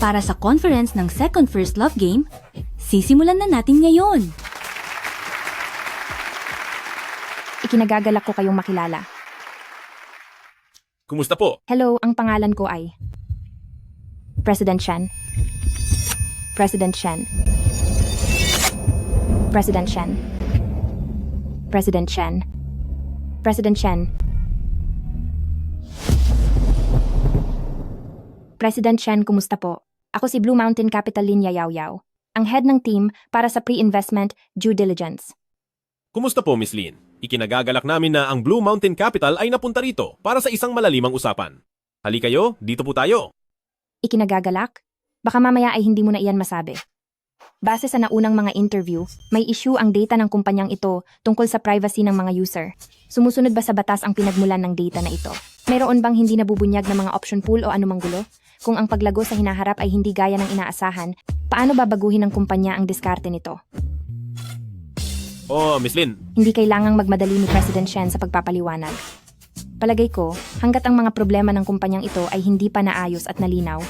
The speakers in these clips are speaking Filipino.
para sa conference ng Second First Love Game, sisimulan na natin ngayon. Ikinagagalak ko kayong makilala. Kumusta po? Hello, ang pangalan ko ay President Shen. President Shen. President Shen. President Shen. President Shen. President Shen, kumusta po? Ako si Blue Mountain Capital Linya Yao Yao, ang head ng team para sa pre-investment due diligence. Kumusta po, Miss Lin? Ikinagagalak namin na ang Blue Mountain Capital ay napunta rito para sa isang malalimang usapan. Hali kayo, dito po tayo. Ikinagagalak? Baka mamaya ay hindi mo na iyan masabi. Base sa naunang mga interview, may issue ang data ng kumpanyang ito tungkol sa privacy ng mga user. Sumusunod ba sa batas ang pinagmulan ng data na ito? Mayroon bang hindi nabubunyag ng mga option pool o anumang gulo? Kung ang paglago sa hinaharap ay hindi gaya ng inaasahan, paano babaguhin ng kumpanya ang diskarte nito? Oh, Miss Lin, Hindi kailangang magmadali ni President Shen sa pagpapaliwanag. Palagay ko, hanggat ang mga problema ng kumpanyang ito ay hindi pa naayos at nalinaw,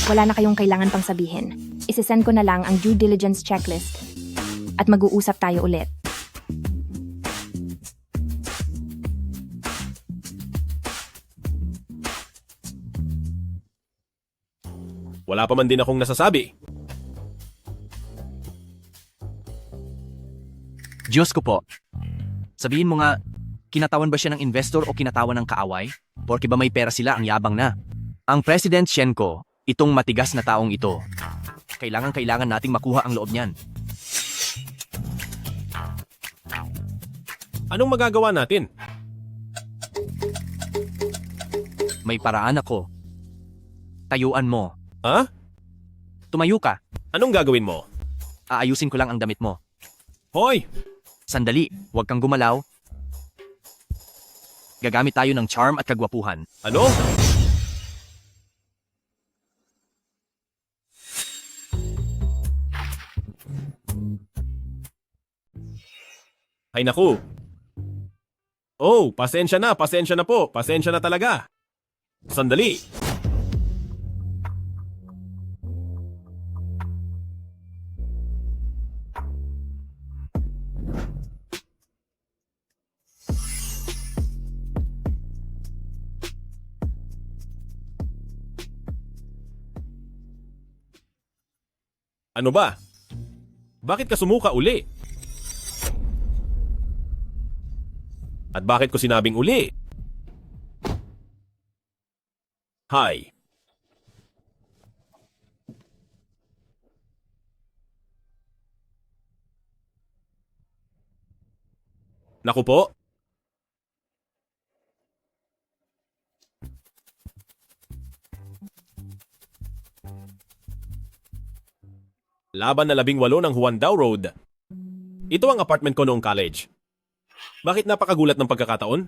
wala na kayong kailangan pang sabihin. Isesend ko na lang ang due diligence checklist at mag-uusap tayo ulit. wala pa man din akong nasasabi. Diyos ko po. Sabihin mo nga, kinatawan ba siya ng investor o kinatawan ng kaaway? Porke ba may pera sila ang yabang na? Ang President Shenko, itong matigas na taong ito, kailangan nating makuha ang loob niyan. Anong magagawa natin? May paraan ako. Tayuan mo. Ha? Tumayo ka. Anong gagawin mo? Aayusin ko lang ang damit mo. Hoy! Sandali, huwag kang gumalaw. Gagamit tayo ng charm at kagwapuhan. Ano? Ay naku! Oh, pasensya na po. Pasensya na talaga. Sandali! Ano ba? Bakit ka sumuka uli? At bakit ko sinabing uli? Hi. Naku po. Laban na 18 ng Huandao Road. Ito ang apartment ko noong college. Bakit napakagulat ng pagkakataon?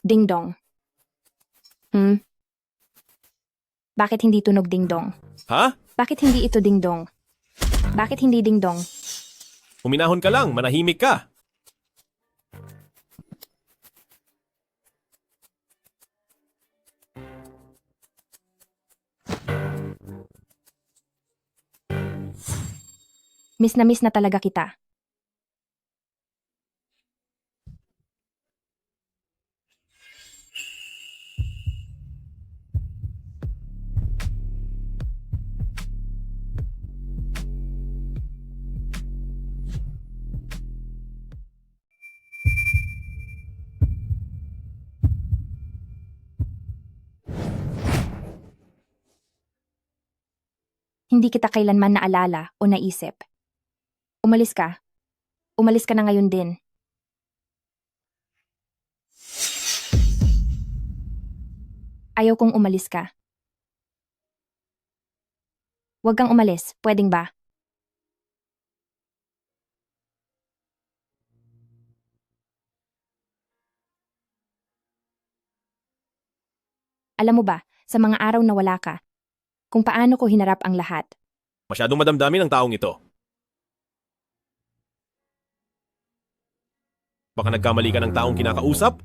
Ding dong. Bakit hindi tunog ding dong? Ha? Bakit hindi ito ding dong? Bakit hindi ding dong? Huminahon ka lang, manahimik ka. Miss na talaga kita. Hindi kita kailanman naalala o naisip. Umalis ka. Umalis ka na ngayon din. Ayaw kong umalis ka. Huwag kang umalis, pwedeng ba? Alam mo ba, sa mga araw na wala ka, kung paano ko hinarap ang lahat. Masyadong madamdamin ang taong ito. Baka nagkamali ka ng taong kinakausap?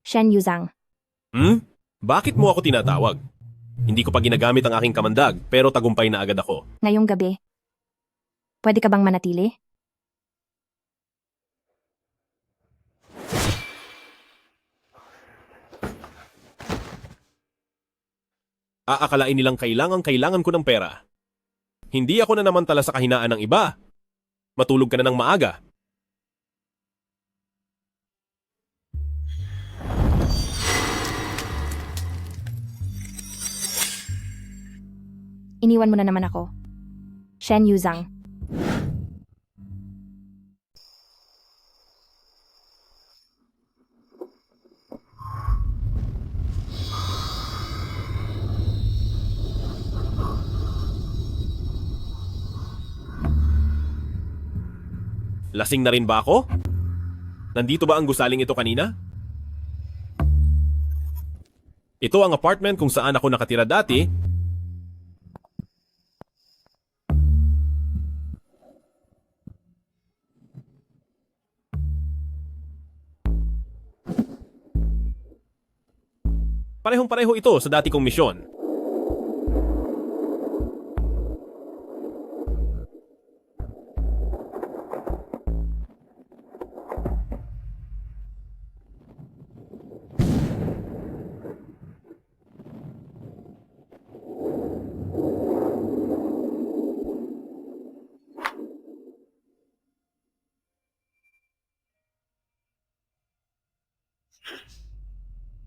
Shen Yuzhang. Bakit mo ako tinatawag? Hindi ko pa ginagamit ang aking kamandag, pero tagumpay na agad ako. Ngayong gabi. Pwede ka bang manatili? Aakalain nilang kailangan ko ng pera. Hindi ako na namantala sa kahinaan ng iba. Matulog ka na ng maaga. Iniwan mo na naman ako. Shen Yuzhang. Lasing na rin ba ako? Nandito ba ang gusaling ito kanina? Ito ang apartment kung saan ako nakatira dati. Parehong-pareho ito sa dati kong misyon.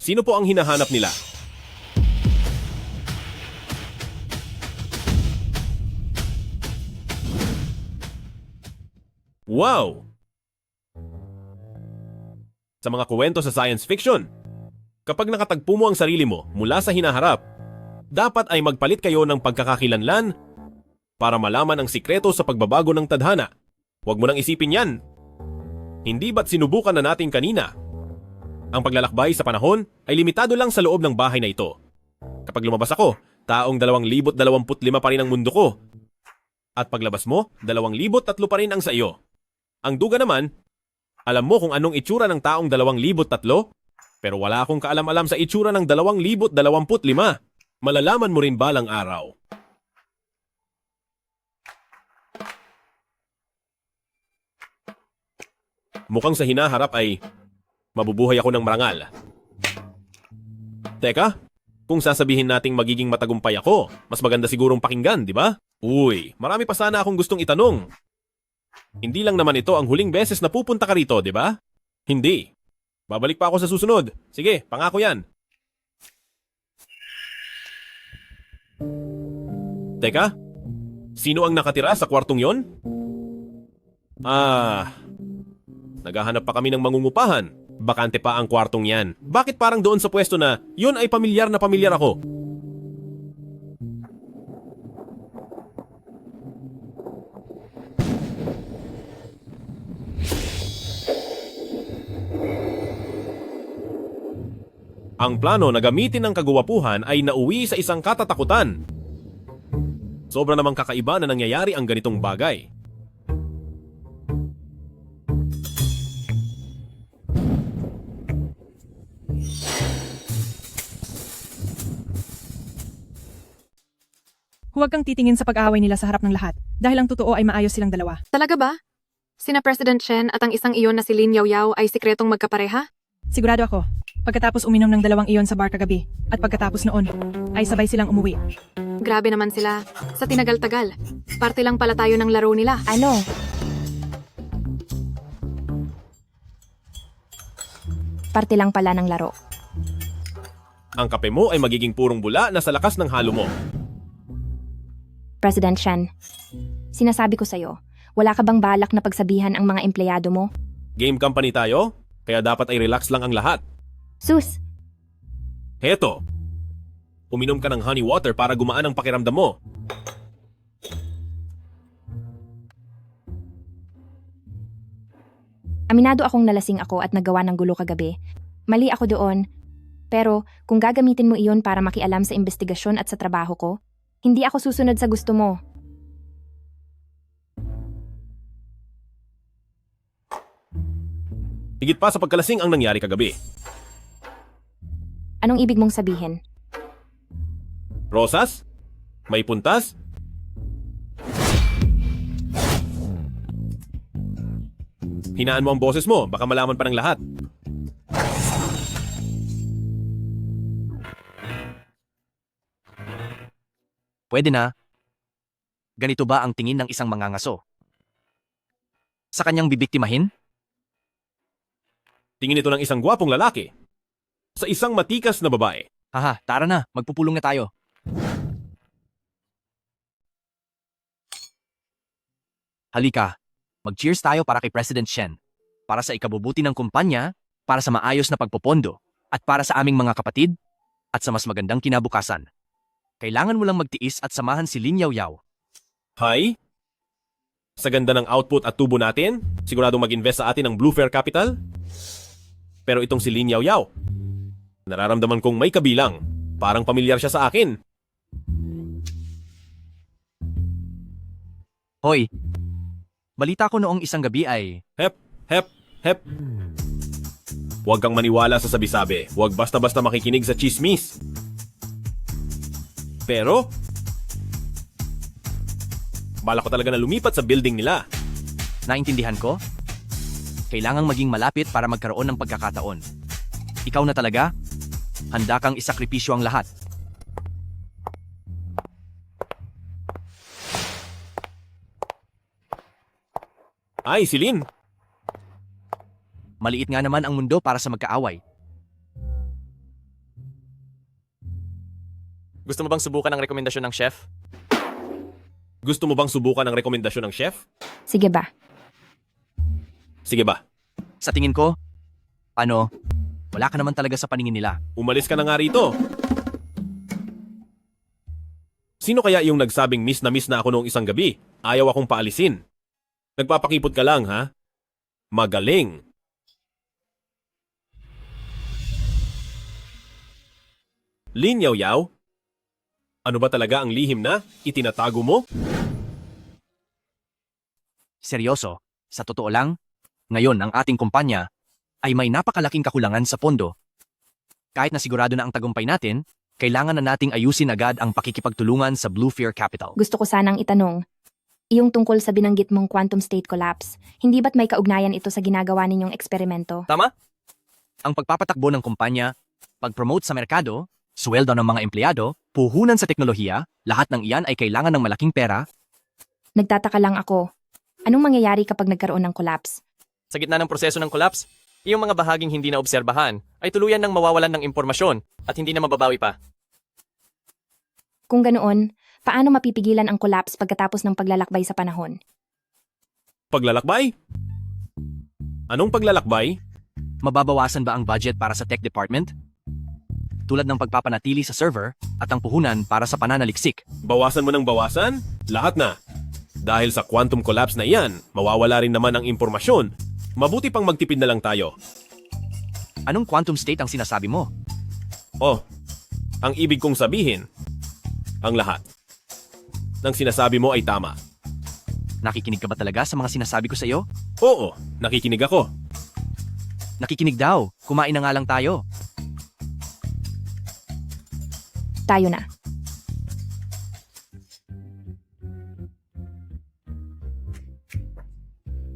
Sino po ang hinahanap nila? Wow! Sa mga kwento sa science fiction, kapag nakatagpo mo ang sarili mo mula sa hinaharap, dapat ay magpalit kayo ng pagkakakilanlan para malaman ang sikreto sa pagbabago ng tadhana. Huwag mo nang isipin yan. Hindi ba't sinubukan na natin kanina? Ang paglalakbay sa panahon ay limitado lang sa loob ng bahay na ito. Kapag lumabas ako, taong 2025 pa rin ang mundo ko. At paglabas mo, 2003 pa rin ang sa iyo. Ang duga naman, alam mo kung anong itsura ng taong 2003? Pero wala akong kaalam-alam sa itsura ng 2025. Malalaman mo rin balang araw. Mukhang sa hinaharap ay mabubuhay ako ng marangal. Teka, kung sasabihin nating magiging matagumpay ako, mas maganda sigurong pakinggan, di ba? Uy, marami pa sana akong gustong itanong. Hindi lang naman ito ang huling beses na pupunta ka rito, di ba? Hindi. Babalik pa ako sa susunod. Sige, pangako yan. Teka, sino ang nakatira sa kwartong yon? Naghahanap pa kami ng mangungupahan. Bakante pa ang kwartong yan. Bakit parang doon sa pwesto na yun ay pamilyar na pamilyar ako? Ang plano na gamitin ng kagwapuhan ay nauwi sa isang katatakutan. Sobra namang kakaiba na nangyayari ang ganitong bagay. Huwag kang titingin sa pag-aaway nila sa harap ng lahat dahil ang totoo ay maayos silang dalawa. Talaga ba? Sina President Shen at ang isang iyon na si Lin Yaoyao ay sikretong magkapareha? Sigurado ako, pagkatapos uminom ng 2 iyon sa bar kagabi at pagkatapos noon, ay sabay silang umuwi. Grabe naman sila. Sa tinagal-tagal. Parte lang pala tayo ng laro nila. Ano? Parte lang pala ng laro. Ang kape mo ay magiging purong bula na sa lakas ng halo mo. President Shen, sinasabi ko sa'yo, wala ka bang balak na pagsabihan ang mga empleyado mo? Game company tayo, kaya dapat ay relax lang ang lahat. Sus, Heto, uminom ka ng honey water para gumaan ang pakiramdam mo. aminado akong nalasing ako at nagawa ng gulo kagabi. Mali ako doon. Pero kung gagamitin mo iyon para makialam sa investigasyon at sa trabaho ko, hindi ako susunod sa gusto mo. Higit pa sa pagkalasing ang nangyari kagabi. Anong ibig mong sabihin? Rosas? May puntas? Hinaan mo ang boses mo, baka malaman pa ng lahat. Pwede na. Ganito ba ang tingin ng isang mangangaso? Sa kanyang bibiktimahin? Tingin ito ng isang gwapong lalaki sa isang matikas na babae. Haha, tara na, magpupulong na tayo. Halika, mag-cheers tayo para kay President Shen. Para sa ikabubuti ng kumpanya, para sa maayos na pagpopondo, at para sa aming mga kapatid, at sa mas magandang kinabukasan. Kailangan mo lang magtiis at samahan si Lin Yaoyao. Hi? Sa ganda ng output at tubo natin, siguradong mag-invest sa atin ng Blue Fair Capital? Pero itong si Lin Yaoyao, nararamdaman kong may kabilang. Parang pamilyar siya sa akin. Hoy, balita ko noong isang gabi ay... Hep, hep, hep. Huwag kang maniwala sa sabi-sabi. Huwag basta-basta makikinig sa chismis. Pero, bala ko talaga na lumipat sa building nila. Naintindihan ko? Kailangang maging malapit para magkaroon ng pagkakataon. Ikaw na talaga? Handa kang isakripisyo ang lahat. Ay, si Lin. Maliit nga naman ang mundo para sa magkaaway. Gusto mo bang subukan ang rekomendasyon ng chef? Gusto mo bang subukan ang rekomendasyon ng chef? Sige ba? Sige ba? Sa tingin ko, wala ka naman talaga sa paningin nila. Umalis ka na nga rito. Sino kaya yung nagsabing miss na ako noong isang gabi? Ayaw akong paalisin. Nagpapakipot ka lang, ha? Magaling. Lin Yaoyao? Ano ba talaga ang lihim na itinatago mo? Seryoso, sa totoo lang, ngayon ang ating kumpanya ay may napakalaking kakulangan sa pondo. Kahit na sigurado na ang tagumpay natin, kailangan na nating ayusin agad ang pakikipagtulungan sa Blue Fair Capital. Gusto ko sanang itanong, iyong tungkol sa binanggit mong quantum state collapse, hindi ba't may kaugnayan ito sa ginagawa ninyong eksperimento? Tama? Ang pagpapatakbo ng kumpanya, pag-promote sa merkado, sweldo ng mga empleyado, puhunan sa teknolohiya, lahat ng iyan ay kailangan ng malaking pera. Nagtataka lang ako. Anong mangyayari kapag nagkaroon ng collapse? Sa gitna ng proseso ng collapse, iyong mga bahaging hindi na obserbahan ay tuluyan ng mawawalan ng impormasyon at hindi na mababawi pa. Kung ganoon, paano mapipigilan ang collapse pagkatapos ng paglalakbay sa panahon? Paglalakbay? Anong paglalakbay? Mababawasan ba ang budget para sa tech department? Tulad ng pagpapanatili sa server at ang puhunan para sa pananaliksik. Bawasan mo ng bawasan? Lahat na. Dahil sa quantum collapse na iyan, mawawala rin naman ang impormasyon. Mabuti pang magtipid na lang tayo. Anong quantum state ang sinasabi mo? Oh, ang ibig kong sabihin, ang lahat ng sinasabi mo ay tama. Nakikinig ka ba talaga sa mga sinasabi ko sa iyo? Oo, nakikinig ako. Nakikinig daw. Kumain na nga lang tayo. Tayo na.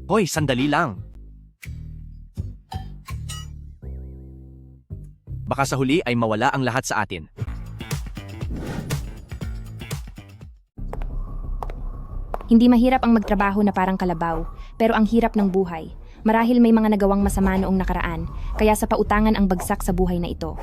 Hoy, sandali lang. Baka sa huli ay mawala ang lahat sa atin. Hindi mahirap ang magtrabaho na parang kalabaw, pero ang hirap ng buhay. Marahil may mga nagawang masama noong nakaraan, kaya sa pautangan ang bagsak sa buhay na ito.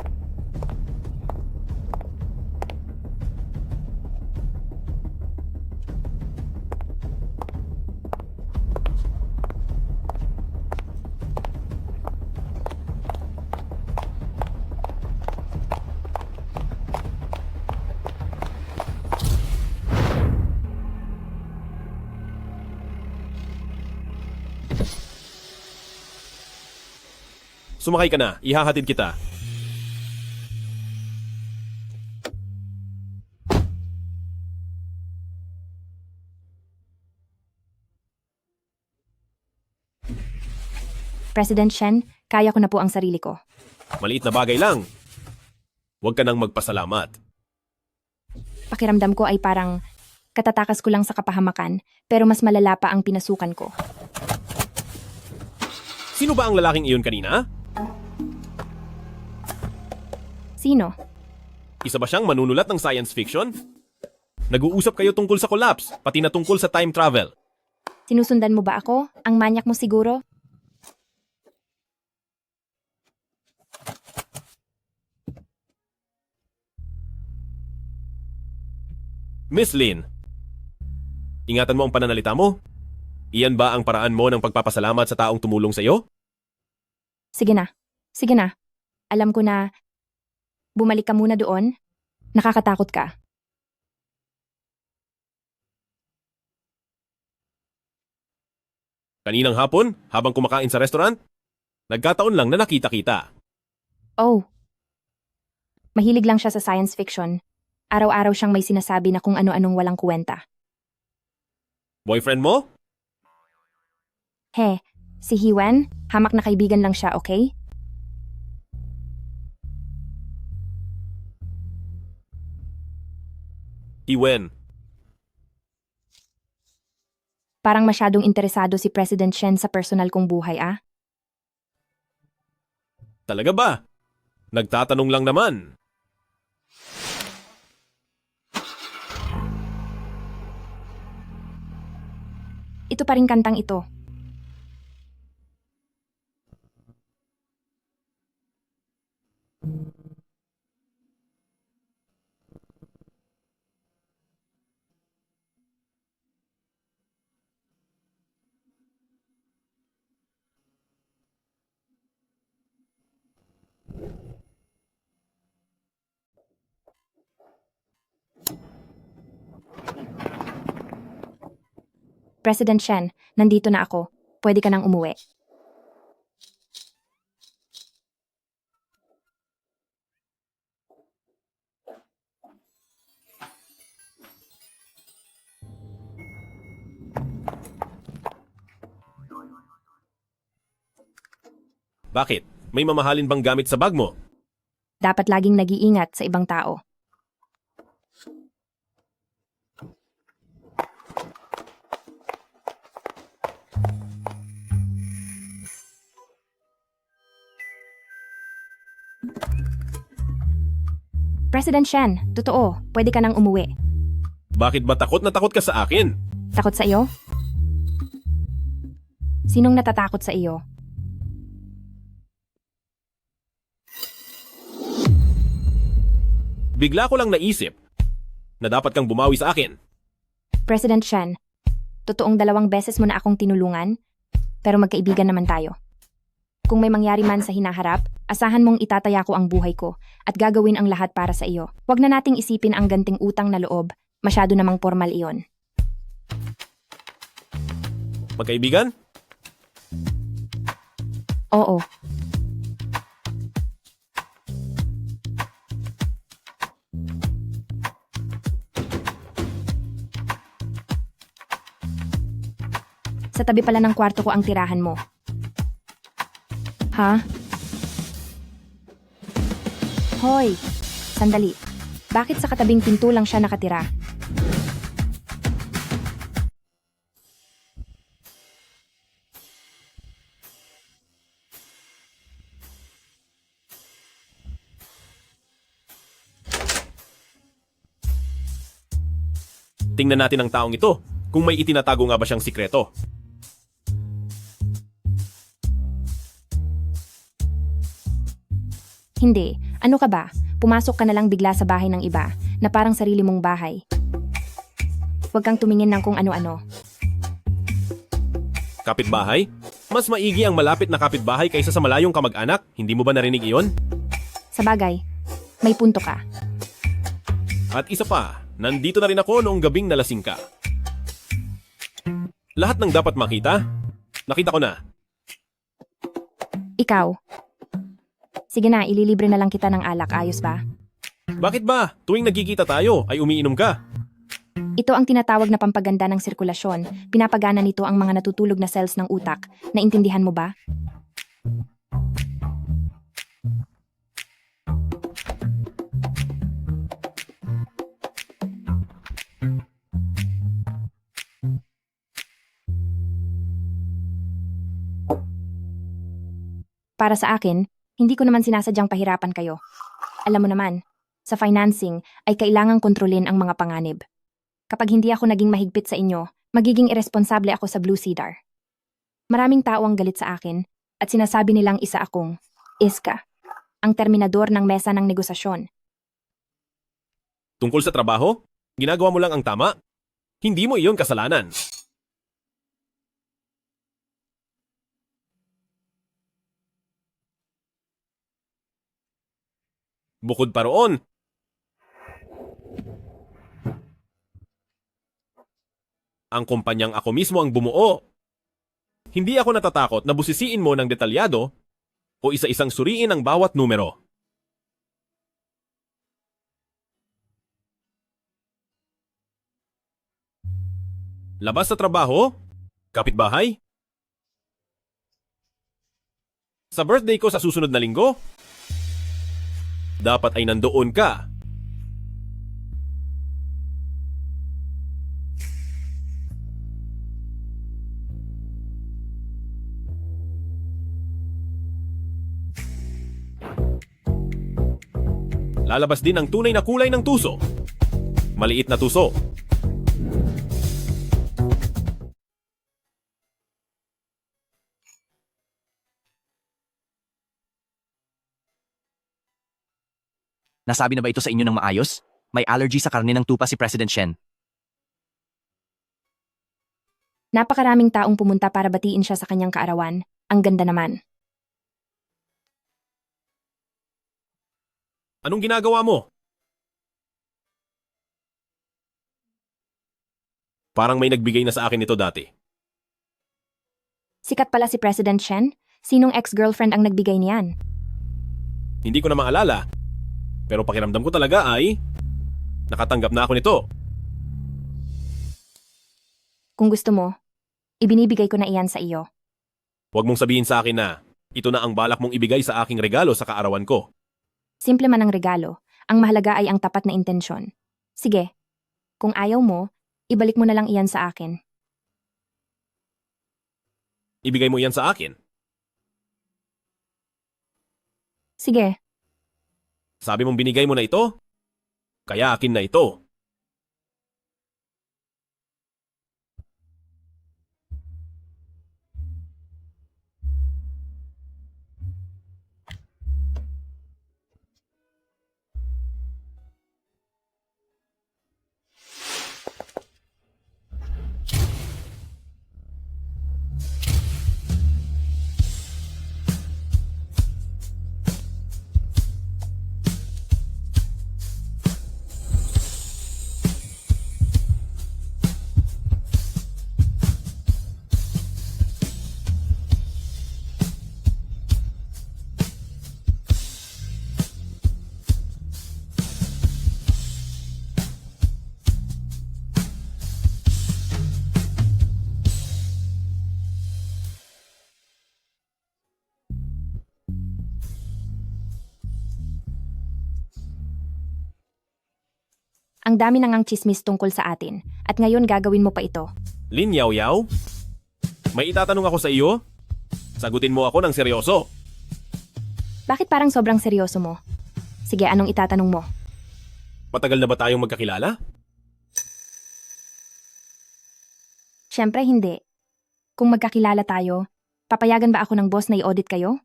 Sumakay ka na, ihahatid kita. President Shen, kaya ko na po ang sarili ko. Maliit na bagay lang. Huwag ka nang magpasalamat. Pakiramdam ko ay parang katatakas ko lang sa kapahamakan, pero mas malala pa ang pinasukan ko. Sino ba ang lalaking iyon kanina? Sino? Isa ba siyang manunulat ng science fiction? Nag-uusap kayo tungkol sa collapse, pati na tungkol sa time travel. Sinusundan mo ba ako? Ang manyak mo siguro? Miss Lin, ingatan mo ang pananalita mo. Iyan ba ang paraan mo ng pagpapasalamat sa taong tumulong sa iyo? Sige na. Sige na. Alam ko na bumalik ka muna doon. Nakakatakot ka. Kaninang hapon, habang kumakain sa restaurant, nagkataon lang na nakita-kita. Oh. Mahilig lang siya sa science fiction. Araw-araw siyang may sinasabi na kung ano-anong walang kuwenta. Boyfriend mo? He, si Hiwen, hamak na kaibigan lang siya, okay? Hiwen. Parang masyadong interesado si President Shen sa personal kong buhay, ah? Talaga ba? Nagtatanong lang naman. Ito pa rin kantang ito. President Shen, nandito na ako. Pwede ka nang umuwi. Bakit? May mamahalin bang gamit sa bag mo? Dapat laging nag-iingat sa ibang tao. President Shen, totoo, pwede ka nang umuwi. Bakit ba takot na takot ka sa akin? Takot sa iyo? Sinong natatakot sa iyo? Bigla ko lang naisip na dapat kang bumawi sa akin. President Shen, totoong 2 beses mo na akong tinulungan, pero magkaibigan naman tayo. Kung may mangyari man sa hinaharap, asahan mong itataya ko ang buhay ko at gagawin ang lahat para sa iyo. Huwag na nating isipin ang ganting utang na loob, masyado namang formal iyon. Magkaibigan? Oo. Sa tabi pala ng kwarto ko ang tirahan mo. Ha? Hoy, sandali. Bakit sa katabing pinto lang siya nakatira? Tingnan natin ang taong ito kung may itinatago nga ba siyang sikreto. Hindi. Ano ka ba? Pumasok ka na lang bigla sa bahay ng iba na parang sarili mong bahay. Huwag kang tumingin ng kung ano-ano. Kapitbahay? Mas maigi ang malapit na kapitbahay kaysa sa malayong kamag-anak. Hindi mo ba narinig iyon? Sa bagay, may punto ka. At isa pa, nandito na rin ako noong gabing nalasing ka. Lahat ng dapat makita, nakita ko na. Ikaw. Sige na, ililibre na lang kita ng alak, ayos ba? Bakit ba? Tuwing nagkikita tayo ay umiinom ka. Ito ang tinatawag na pampaganda ng sirkulasyon. Pinapagana nito ang mga natutulog na cells ng utak. Naintindihan mo ba? Para sa akin, hindi ko naman sinasadyang pahirapan kayo. Alam mo naman, sa financing ay kailangang kontrolin ang mga panganib. Kapag hindi ako naging mahigpit sa inyo, magiging irresponsable ako sa Blue Cedar. Maraming tao ang galit sa akin at sinasabi nilang isa akong Iska, ang terminador ng mesa ng negosasyon. Tungkol sa trabaho, ginagawa mo lang ang tama. Hindi mo iyon kasalanan. Bukod pa roon, ang kumpanyang ako mismo ang bumuo. Hindi ako natatakot na busisiin mo ng detalyado o isa-isang suriin ang bawat numero. Labas sa trabaho? Kapitbahay? Sa birthday ko sa susunod na linggo? Dapat ay nandoon ka. Lalabas din ang tunay na kulay ng tuso. Maliit na tuso. Nasabi na ba ito sa inyo ng maayos? May allergy sa karne ng tupa si President Shen. Napakaraming taong pumunta para batiin siya sa kanyang kaarawan. Ang ganda naman. Anong ginagawa mo? Parang may nagbigay na sa akin ito dati. Sikat pala si President Shen? Sinong ex-girlfriend ang nagbigay niyan? Hindi ko na maalala. Pero pakiramdam ko talaga ay nakatanggap na ako nito. Kung gusto mo, ibinibigay ko na iyan sa iyo. Huwag mong sabihin sa akin na ito na ang balak mong ibigay sa aking regalo sa kaarawan ko. Simple man ang regalo, ang mahalaga ay ang tapat na intensyon. Sige, kung ayaw mo, ibalik mo na lang iyan sa akin. Ibigay mo iyan sa akin. Sige, Sabi mong binigay mo na ito? Kaya akin na ito. ang dami nang ang chismis tungkol sa atin, at ngayon gagawin mo pa ito. Lin Yao Yao? May itatanong ako sa iyo? Sagutin mo ako ng seryoso. Bakit parang sobrang seryoso mo? Sige, anong itatanong mo? Matagal na ba tayong magkakilala? Siyempre hindi. Kung magkakilala tayo, papayagan ba ako ng boss na i-audit kayo?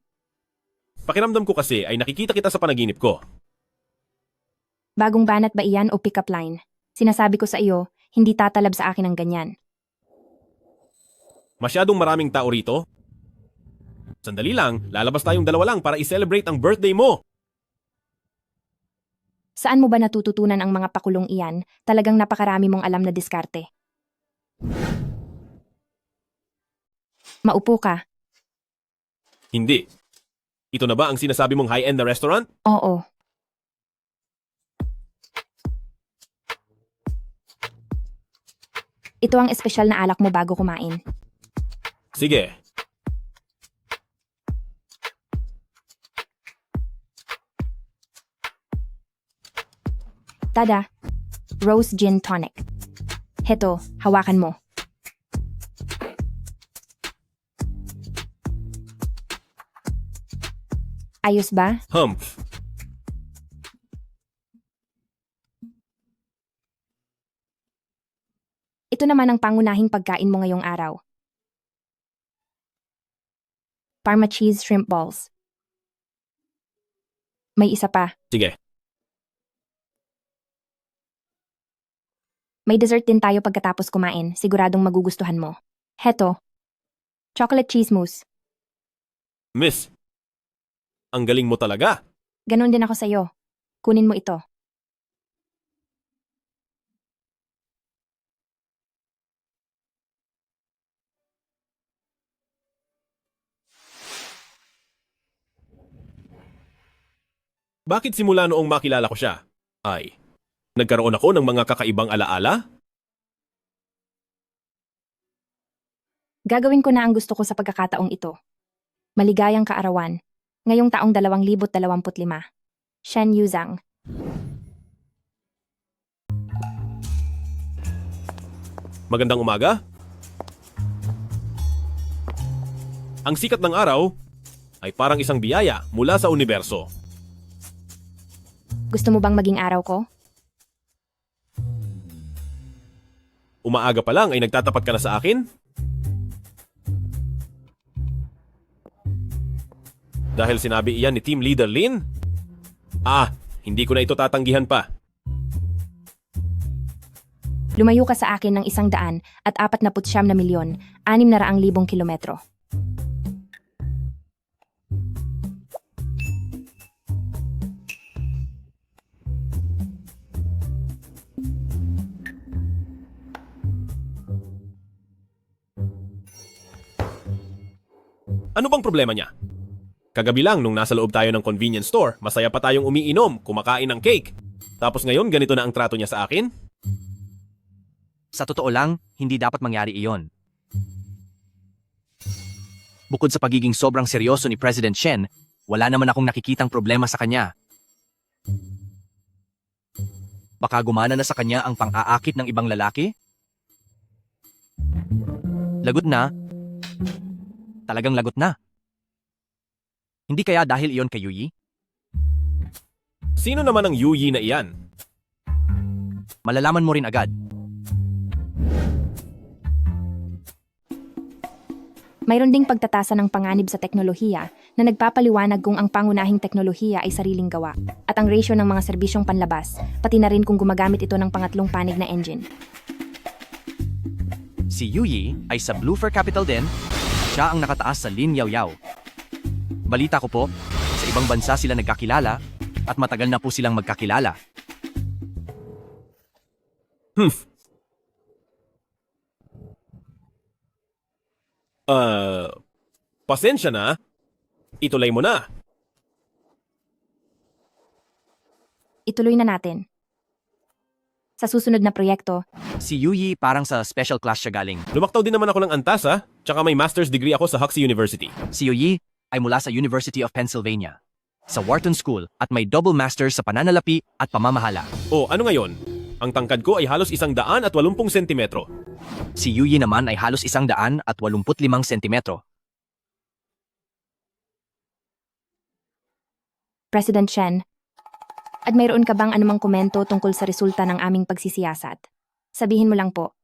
Pakiramdam ko kasi ay nakikita kita sa panaginip ko. Bagong banat ba iyan o pick-up line? Sinasabi ko sa iyo, hindi tatalab sa akin ang ganyan. Masyadong maraming tao rito. Sandali lang, lalabas tayong dalawa lang para i-celebrate ang birthday mo. Saan mo ba natututunan ang mga pakulong iyan? Talagang napakarami mong alam na diskarte. Maupo ka. Hindi. Ito na ba ang sinasabi mong high-end na restaurant? Oo. Ito ang espesyal na alak mo bago kumain. Sige. Tada, Rose Gin Tonic. Heto, hawakan mo. Ayos ba? Humph. Ito naman ang pangunahing pagkain mo ngayong araw. Parma cheese shrimp balls. May isa pa. Sige. May dessert din tayo pagkatapos kumain. Siguradong magugustuhan mo. Heto. Chocolate cheese mousse. Miss, ang galing mo talaga. Ganon din ako sa'yo. Kunin mo ito. Bakit simula noong makilala ko siya? Ay, nagkaroon ako ng mga kakaibang alaala? Gagawin ko na ang gusto ko sa pagkakataong ito. Maligayang kaarawan. Ngayong taong 2025. Shen Yuzhang. Magandang umaga. Ang sikat ng araw ay parang isang biyaya mula sa universo. Gusto mo bang maging araw ko? Umaaga pa lang ay nagtatapat ka na sa akin? Dahil sinabi iyan ni Team Leader Lin? Hindi ko na ito tatanggihan pa. Lumayo ka sa akin ng 100 at 49 na milyon, 600,000 kilometro. Ano bang problema niya? Kagabi lang nung nasa loob tayo ng convenience store, masaya pa tayong umiinom, kumakain ng cake. Tapos ngayon ganito na ang trato niya sa akin? Sa totoo lang, hindi dapat mangyari iyon. Bukod sa pagiging sobrang seryoso ni President Shen, wala naman akong nakikitang problema sa kanya. Baka gumana na sa kanya ang pang-aakit ng ibang lalaki? Lagot na. Talagang lagot na. Hindi kaya dahil iyon kay Yuyi? Sino naman ang Yuyi na iyan? Malalaman mo rin agad. Mayroon ding pagtatasa ng panganib sa teknolohiya na nagpapaliwanag kung ang pangunahing teknolohiya ay sariling gawa at ang ratio ng mga serbisyong panlabas, pati na rin kung gumagamit ito ng pangatlong panig na engine. Si Yuyi ay sa Bluefur Capital din. Siya ang nakataas sa Lin Yaoyao. Balita ko po, sa ibang bansa sila nagkakilala at matagal na po silang magkakilala. Pasensya na. Ituloy mo na. Ituloy na natin. Sa susunod na proyekto, Si Yuyi parang sa special class siya galing. Lumaktaw din naman ako ng antas ha. Tsaka may master's degree ako sa Huxley University. Si Yuyi ay mula sa University of Pennsylvania, sa Wharton School at may double master's sa pananalapi at pamamahala. O ano ngayon? Ang tangkad ko ay halos 180 sentimetro. Si Yuyi naman ay halos 185 sentimetro. President Shen, at mayroon ka bang anumang komento tungkol sa resulta ng aming pagsisiyasat? Sabihin mo lang po.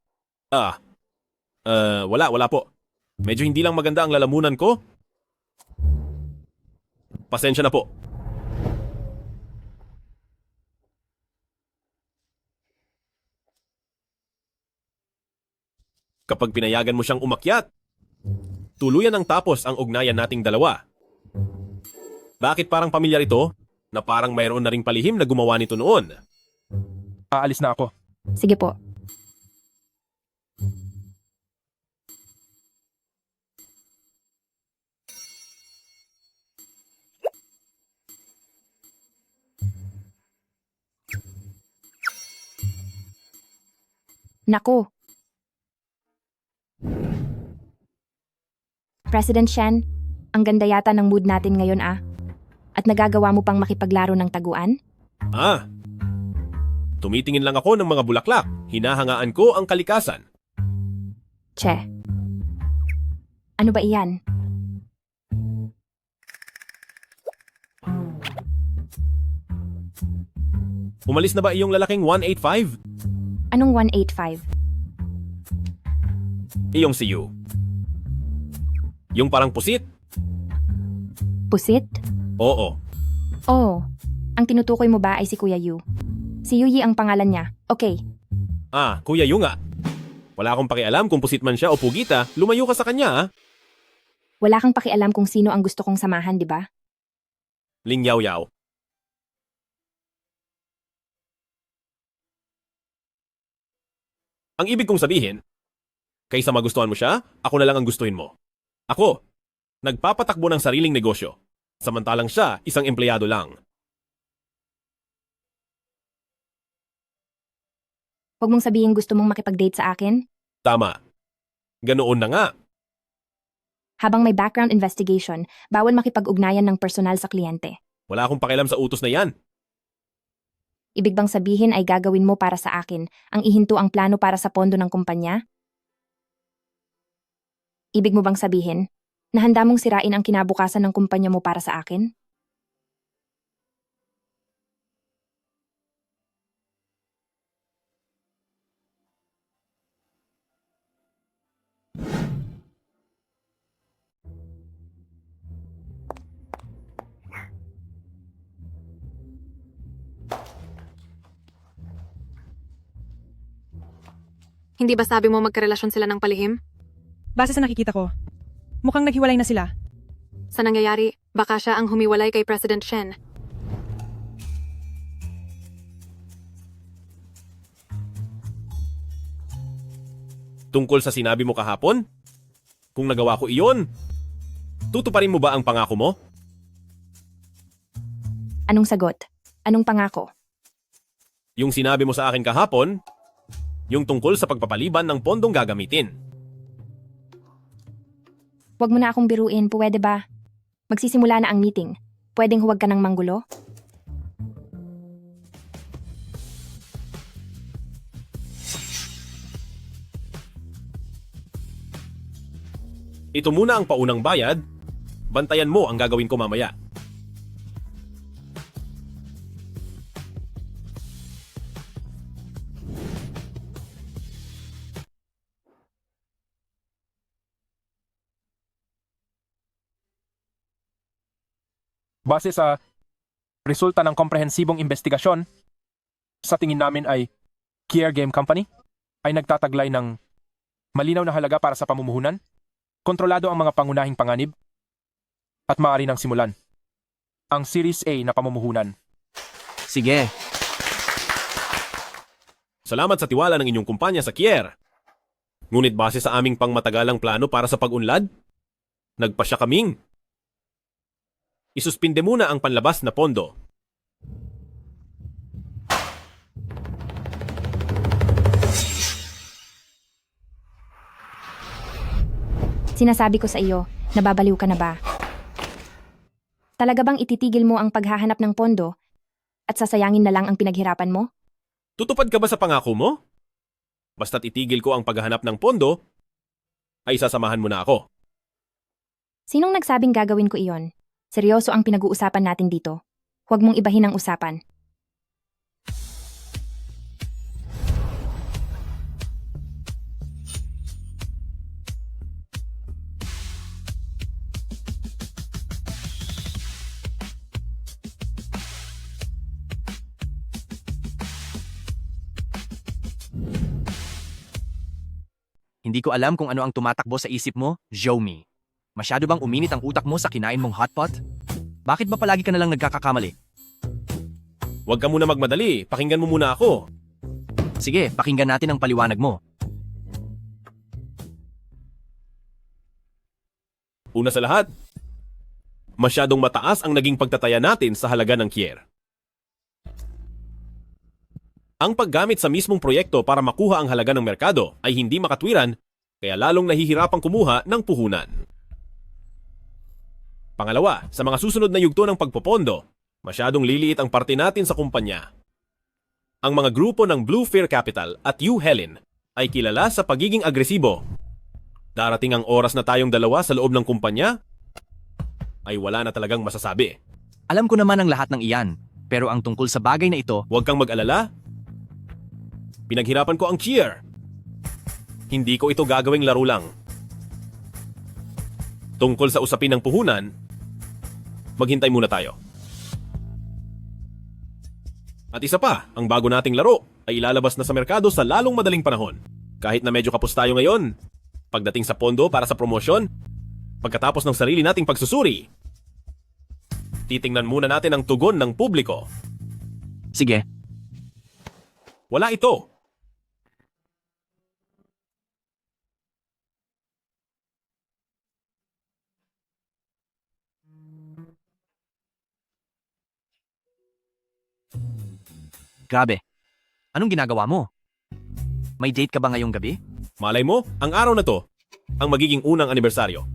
Wala po. Medyo hindi lang maganda ang lalamunan ko. Pasensya na po. Kapag pinayagan mo siyang umakyat, tuluyan ang tapos ang ugnayan nating dalawa. Bakit parang pamilyar ito na parang mayroon na ring palihim na gumawa nito noon? Aalis na ako. Sige po. Naku. President Shen, ang ganda yata ng mood natin ngayon ah. At nagagawa mo pang makipaglaro ng taguan? Tumitingin lang ako ng mga bulaklak. Hinahangaan ko ang kalikasan. Che. Ano ba iyan? Umalis na ba iyong lalaking 185? Anong 185? Iyong si Yu. Yung parang pusit? Pusit? Oo. Oh, ang tinutukoy mo ba ay si Kuya Yu? Si Yuyi ang pangalan niya. Okay, Ah, Kuya Yu nga. Wala akong pakialam kung pusit man siya o pugita. Lumayo ka sa kanya, ah. wala kang pakialam kung sino ang gusto kong samahan, di ba? Ling Yao Yao. Ang ibig kong sabihin, kaysa magustuhan mo siya, ako na lang ang gustuhin mo. Ako, nagpapatakbo ng sariling negosyo. Samantalang siya, isang empleyado lang. Huwag mong sabihin gusto mong makipag-date sa akin. Tama. Ganoon na nga. Habang may background investigation, bawal makipag-ugnayan ng personal sa kliyente. Wala akong pakialam sa utos na yan. Ibig bang sabihin ay gagawin mo para sa akin ang ihinto ang plano para sa pondo ng kumpanya? Ibig mo bang sabihin na handa mong sirain ang kinabukasan ng kumpanya mo para sa akin? Hindi ba sabi mo magkarelasyon sila ng palihim? Base sa nakikita ko, mukhang naghiwalay na sila. Sa nangyayari, baka siya ang humiwalay kay President Shen. Tungkol sa sinabi mo kahapon? Kung nagawa ko iyon, tutuparin mo ba ang pangako mo? Anong sagot? Anong pangako? Yung sinabi mo sa akin kahapon, yung tungkol sa pagpapaliban ng pondong gagamitin. Huwag mo na akong biruin, pwede ba? Magsisimula na ang meeting. Pwedeng huwag ka ng manggulo? Ito muna ang paunang bayad, bantayan mo ang gagawin ko mamaya. Base sa resulta ng komprehensibong investigasyon, sa tingin namin ay Kier Game Company ay nagtataglay ng malinaw na halaga para sa pamumuhunan, kontrolado ang mga pangunahing panganib, at maaari nang simulan ang Series A na pamumuhunan. Sige, Salamat sa tiwala ng inyong kumpanya sa Kier. Ngunit base sa aming pangmatagalang plano para sa pag-unlad, nagpasya kaming isuspinde muna ang panlabas na pondo. Sinasabi ko sa iyo, nababaliw ka na ba? Talaga bang ititigil mo ang paghahanap ng pondo at sasayangin na lang ang pinaghirapan mo? Tutupad ka ba sa pangako mo? Basta't itigil ko ang paghahanap ng pondo, ay sasamahan mo na ako. Sinong nagsabing gagawin ko iyon? Seryoso ang pinag-uusapan natin dito. Huwag mong ibahin ang usapan. hindi ko alam kung ano ang tumatakbo sa isip mo, Xiaomi. Masyado bang uminit ang utak mo sa kinain mong hotpot? Bakit ba palagi ka nalang nagkakakamali? Huwag ka muna magmadali, pakinggan mo muna ako. Sige, pakinggan natin ang paliwanag mo. Una sa lahat, masyadong mataas ang naging pagtataya natin sa halaga ng Kier. Ang paggamit sa mismong proyekto para makuha ang halaga ng merkado ay hindi makatwiran, kaya lalong nahihirapang kumuha ng puhunan. Pangalawa, sa mga susunod na yugto ng pagpopondo, masyadong liliit ang parte natin sa kumpanya. Ang mga grupo ng Blue Fear Capital at U Helen ay kilala sa pagiging agresibo. Darating ang oras na tayong dalawa sa loob ng kumpanya, ay wala na talagang masasabi. Alam ko naman ang lahat ng iyan, pero ang tungkol sa bagay na ito, Huwag kang mag-alala. Pinaghirapan ko ang cheer. Hindi ko ito gagawing laro lang. Tungkol sa usapin ng puhunan, maghintay muna tayo. At isa pa, ang bago nating laro ay ilalabas na sa merkado sa lalong madaling panahon. Kahit na medyo kapos tayo ngayon, pagdating sa pondo para sa promosyon, pagkatapos ng sarili nating pagsusuri, titingnan muna natin ang tugon ng publiko. sige, Wala ito. grabe. Anong ginagawa mo? May date ka ba ngayong gabi? Malay mo, ang araw na to, ang magiging unang anibersaryo.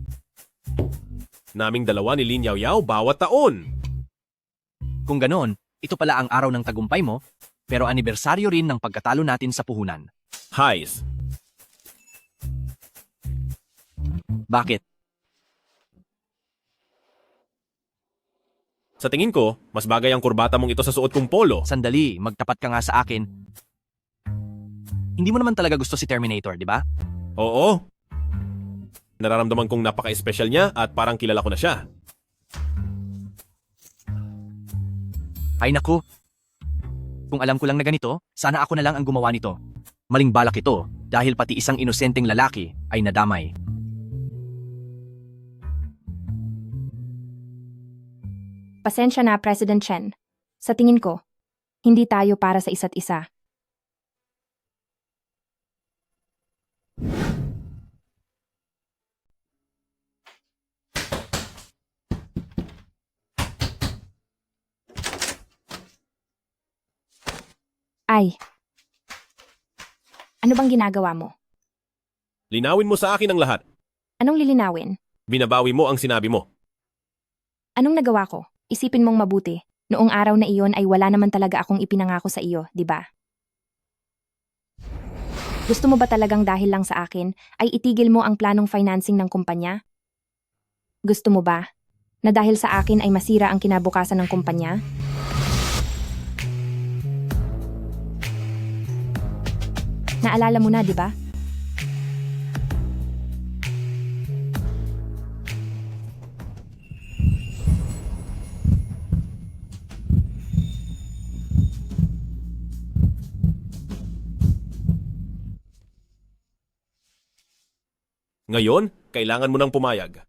Naming dalawa ni Lin Yao Yao bawat taon. Kung ganoon, ito pala ang araw ng tagumpay mo, pero anibersaryo rin ng pagkatalo natin sa puhunan. Highs. Bakit? Sa tingin ko, mas bagay ang kurbata mong ito sa suot kong polo. Sandali, magtapat ka nga sa akin. Hindi mo naman talaga gusto si Terminator, di ba? Oo. Nararamdaman kong napaka-espesyal niya at parang kilala ko na siya. Ay naku. Kung alam ko lang na ganito, sana ako na lang ang gumawa nito. Maling balak ito dahil pati isang inosenteng lalaki ay nadamay. Pasensya na, President Chen. Sa tingin ko, hindi tayo para sa isa't isa. Ay. Ano bang ginagawa mo? Linawin mo sa akin ang lahat. Anong lilinawin? Binabawi mo ang sinabi mo. Anong nagawa ko? Isipin mong mabuti. Noong araw na iyon ay wala naman talaga akong ipinangako sa iyo, di ba? Gusto mo ba talagang dahil lang sa akin ay itigil mo ang planong financing ng kumpanya? Gusto mo ba na dahil sa akin ay masira ang kinabukasan ng kumpanya? Naalala mo na, di ba? Ngayon, kailangan mo nang pumayag.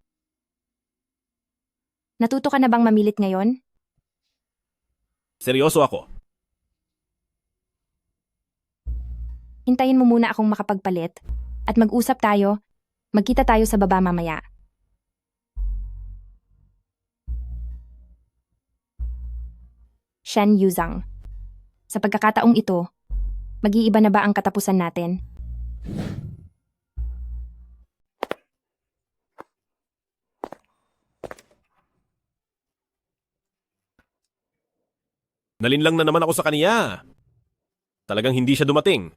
Natuto ka na bang mamilit ngayon? Seryoso ako. Hintayin mo muna akong makapagpalit at mag-usap tayo. Magkita tayo sa baba mamaya. Shen Yuzang. Sa pagkakataong ito, mag-iiba na ba ang katapusan natin? Nalinlang na naman ako sa kaniya. Talagang hindi siya dumating.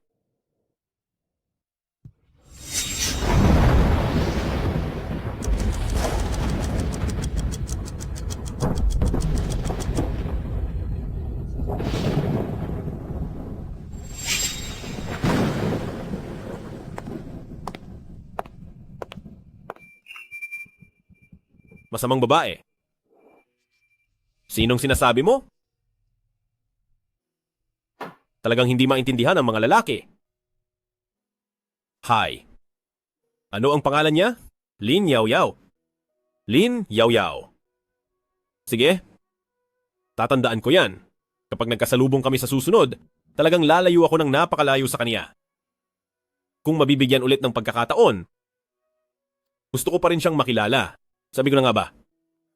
Masamang babae. Sinong sinasabi mo? Talagang hindi maintindihan ang mga lalaki. Hi. Ano ang pangalan niya? Lin Yao Yao. Lin Yao Yao. Sige. Tatandaan ko yan. Kapag nagkasalubong kami sa susunod, talagang lalayo ako ng napakalayo sa kaniya. Kung mabibigyan ulit ng pagkakataon, gusto ko pa rin siyang makilala. Sabi ko na nga ba,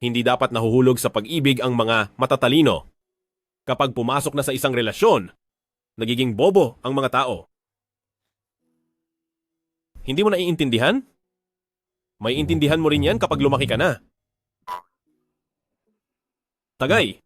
hindi dapat nahuhulog sa pag-ibig ang mga matatalino. Kapag pumasok na sa isang relasyon, nagiging bobo ang mga tao. Hindi mo naiintindihan? May intindihan mo rin yan kapag lumaki ka na. Tagay.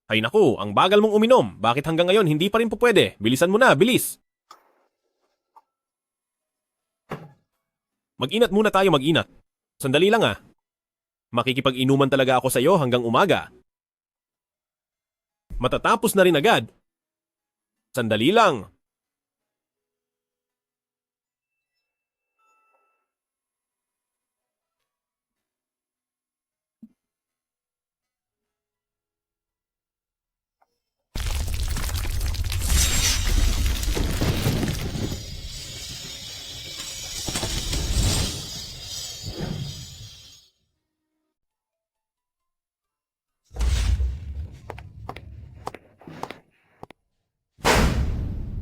Ay naku, ang bagal mong uminom. Bakit hanggang ngayon hindi pa rin po pwede? Bilisan mo na, bilis. Mag-inat muna tayo, mag-inat. Sandali lang ah. Makikipag-inuman talaga ako sa iyo hanggang umaga. Matatapos na rin agad. Sandali lang.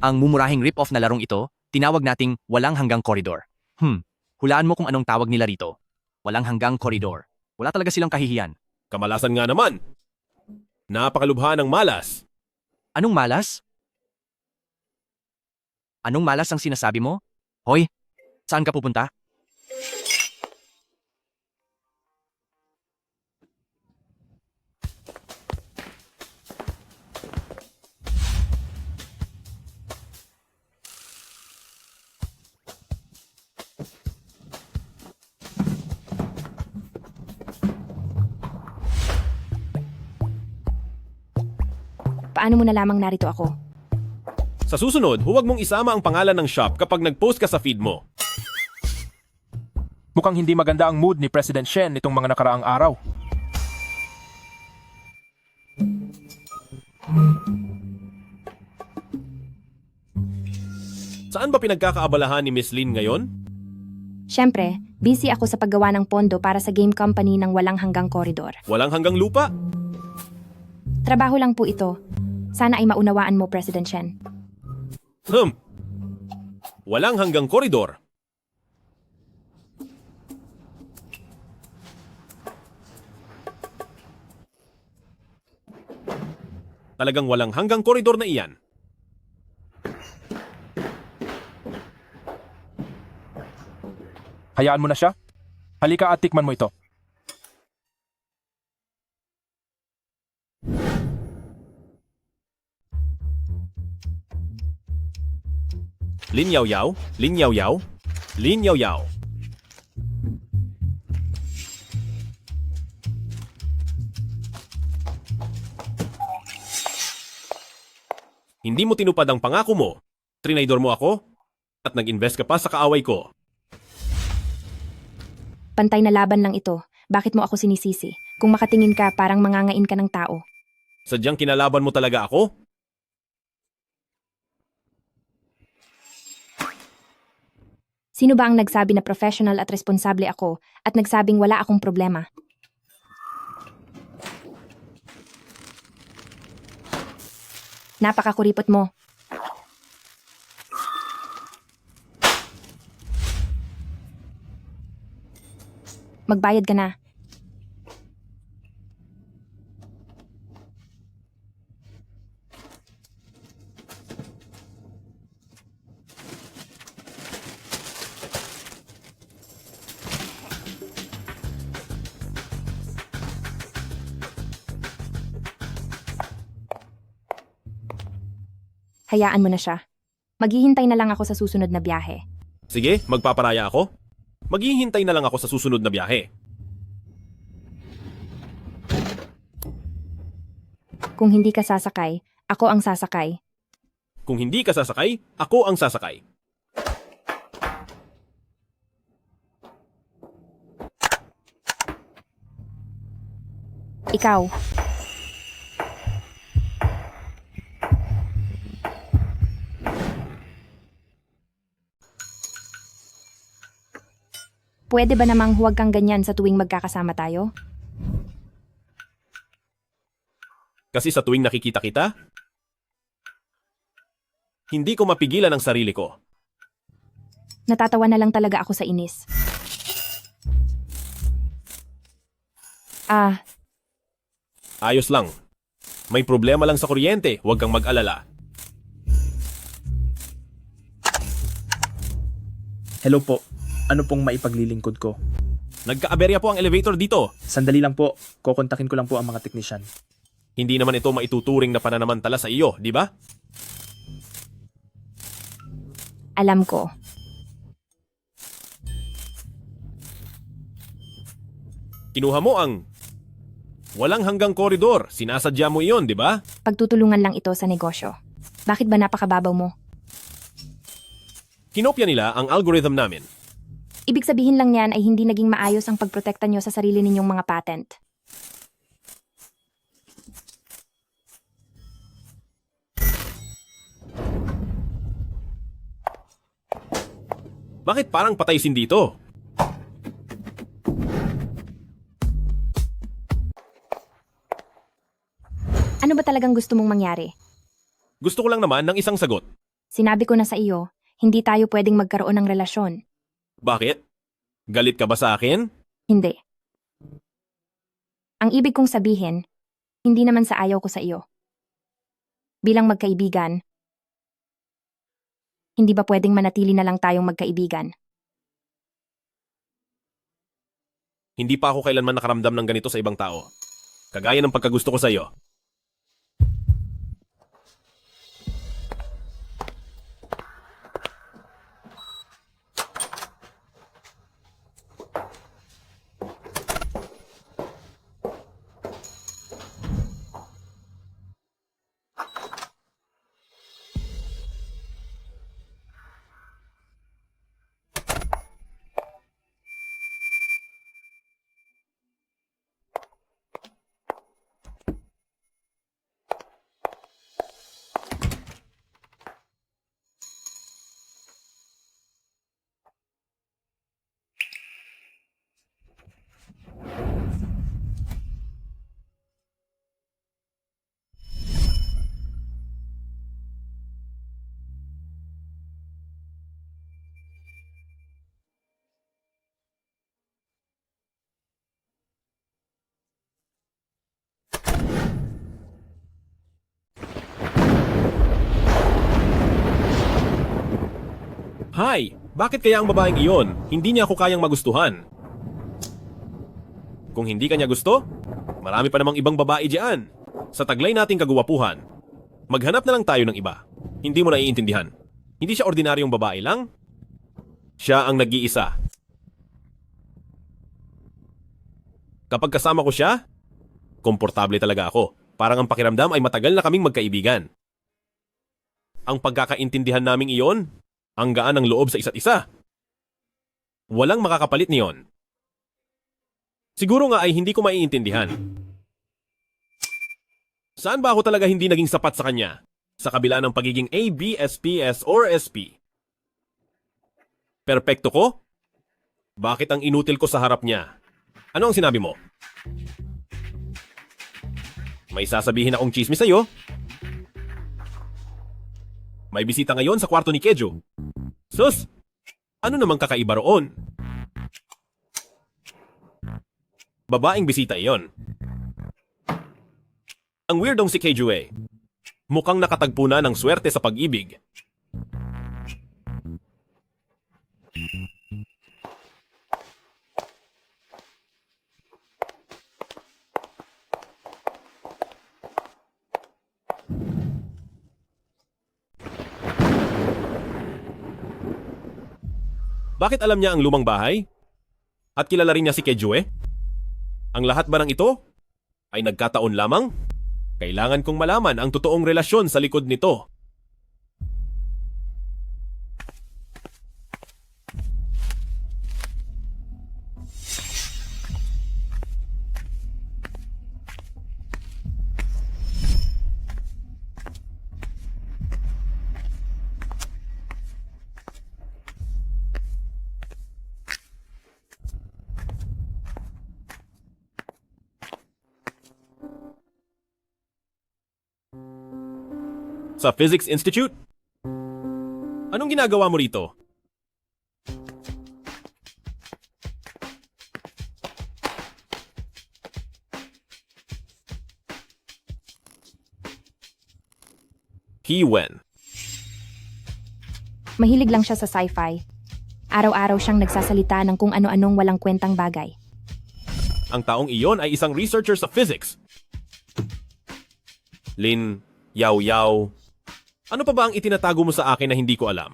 Ang mumurahing rip-off na larong ito, tinawag nating walang hanggang koridor. Hulaan mo kung anong tawag nila rito. Walang hanggang koridor. Wala talaga silang kahihiyan. Kamalasan nga naman. Napakalubha ng malas. Anong malas? Anong malas ang sinasabi mo? Hoy, saan ka pupunta? Paano mo nalamang narito ako? Sa susunod, huwag mong isama ang pangalan ng shop kapag nag-post ka sa feed mo. Mukhang hindi maganda ang mood ni President Shen nitong mga nakaraang araw. Saan ba pinagkakaabalahan ni Miss Lin ngayon? Siyempre, busy ako sa paggawa ng pondo para sa game company ng walang hanggang koridor. Walang hanggang lupa? Trabaho lang po ito. Sana ay maunawaan mo, President Shen. Walang hanggang koridor. Talagang walang hanggang koridor na iyan. Hayaan mo na siya. Halika at tikman mo ito. Lin Yao Yao, Lin Yao Yao, Lin Yao Yao. Hindi mo tinupad ang pangako mo. Trinaydor mo ako at nag-invest ka pa sa kaaway ko. Pantay na laban lang ito. Bakit mo ako sinisisi? Kung makatingin ka, parang mangangain ka ng tao. Sadyang kinalaban mo talaga ako? Sino ba ang nagsabi na professional at responsable ako at nagsabing wala akong problema? Napakakuripot mo. Magbayad ka na. Hayaan mo na siya. Maghihintay na lang ako sa susunod na biyahe. Sige, magpaparaya ako. Maghihintay na lang ako sa susunod na biyahe. Kung hindi ka sasakay, ako ang sasakay. Kung hindi ka sasakay, ako ang sasakay. Ikaw. Pwede ba namang huwag kang ganyan sa tuwing magkakasama tayo? Kasi sa tuwing nakikita kita, hindi ko mapigilan ang sarili ko. Natatawa na lang talaga ako sa inis. Ayos lang. May problema lang sa kuryente, huwag kang mag-alala. Hello po. Ano pong maipaglilingkod ko? Nagkaaberya po ang elevator dito. Sandali lang po. Kokontakin ko lang po ang mga teknisyan. Hindi naman ito maituturing na pananamantala sa iyo, di ba? Alam ko. Kinuha mo ang walang hanggang koridor. Sinasadya mo iyon, di ba? Pagtutulungan lang ito sa negosyo. Bakit ba napakababaw mo? Kinopya nila ang algorithm namin. Ibig sabihin lang niyan ay hindi naging maayos ang pagprotekta nyo sa sarili ninyong mga patent. Bakit parang patay sin dito? Ano ba talagang gusto mong mangyari? Gusto ko lang naman ng isang sagot. Sinabi ko na sa iyo, hindi tayo pwedeng magkaroon ng relasyon. Bakit? Galit ka ba sa akin? Hindi. Ang ibig kong sabihin, hindi naman sa ayaw ko sa iyo. Bilang magkaibigan, hindi ba pwedeng manatili na lang tayong magkaibigan? Hindi pa ako kailanman nakaramdam ng ganito sa ibang tao. Kagaya ng pagkagusto ko sa iyo. Hi! Bakit kaya ang babaeng iyon? Hindi niya ako kayang magustuhan. Kung hindi kanya gusto, marami pa namang ibang babae diyan. Sa taglay nating kagwapuhan, maghanap na lang tayo ng iba. Hindi mo naiintindihan. Hindi siya ordinaryong babae lang. Siya ang nag-iisa. Kapag kasama ko siya, komportable talaga ako. Parang ang pakiramdam ay matagal na kaming magkaibigan. Ang pagkakaintindihan naming iyon, ang gaan ng loob sa isa't isa. Walang makakapalit niyon. Siguro nga ay hindi ko maiintindihan. Saan ba ako talaga hindi naging sapat sa kanya? Sa kabila ng pagiging A, B, S, P, S, or SP. Perpekto ko? Bakit ang inutil ko sa harap niya? Ano ang sinabi mo? May sasabihin akong chismis sa'yo? May bisita ngayon sa kwarto ni Kejo. Sus! Ano namang kakaiba roon? Babaeng bisita iyon. Ang weirdong si Kejo eh. Mukhang nakatagpo na ng swerte sa pag-ibig. Bakit alam niya ang lumang bahay? At kilala rin niya si Kejue? Ang lahat ba ng ito ay nagkataon lamang? Kailangan kong malaman ang totoong relasyon sa likod nito. Sa Physics Institute? Anong ginagawa mo rito? He Wen. Mahilig lang siya sa sci-fi. Araw-araw siyang nagsasalita ng kung ano-anong walang kwentang bagay. Ang taong iyon ay isang researcher sa physics. Lin Yao Yao. Ano pa ba ang itinatago mo sa akin na hindi ko alam?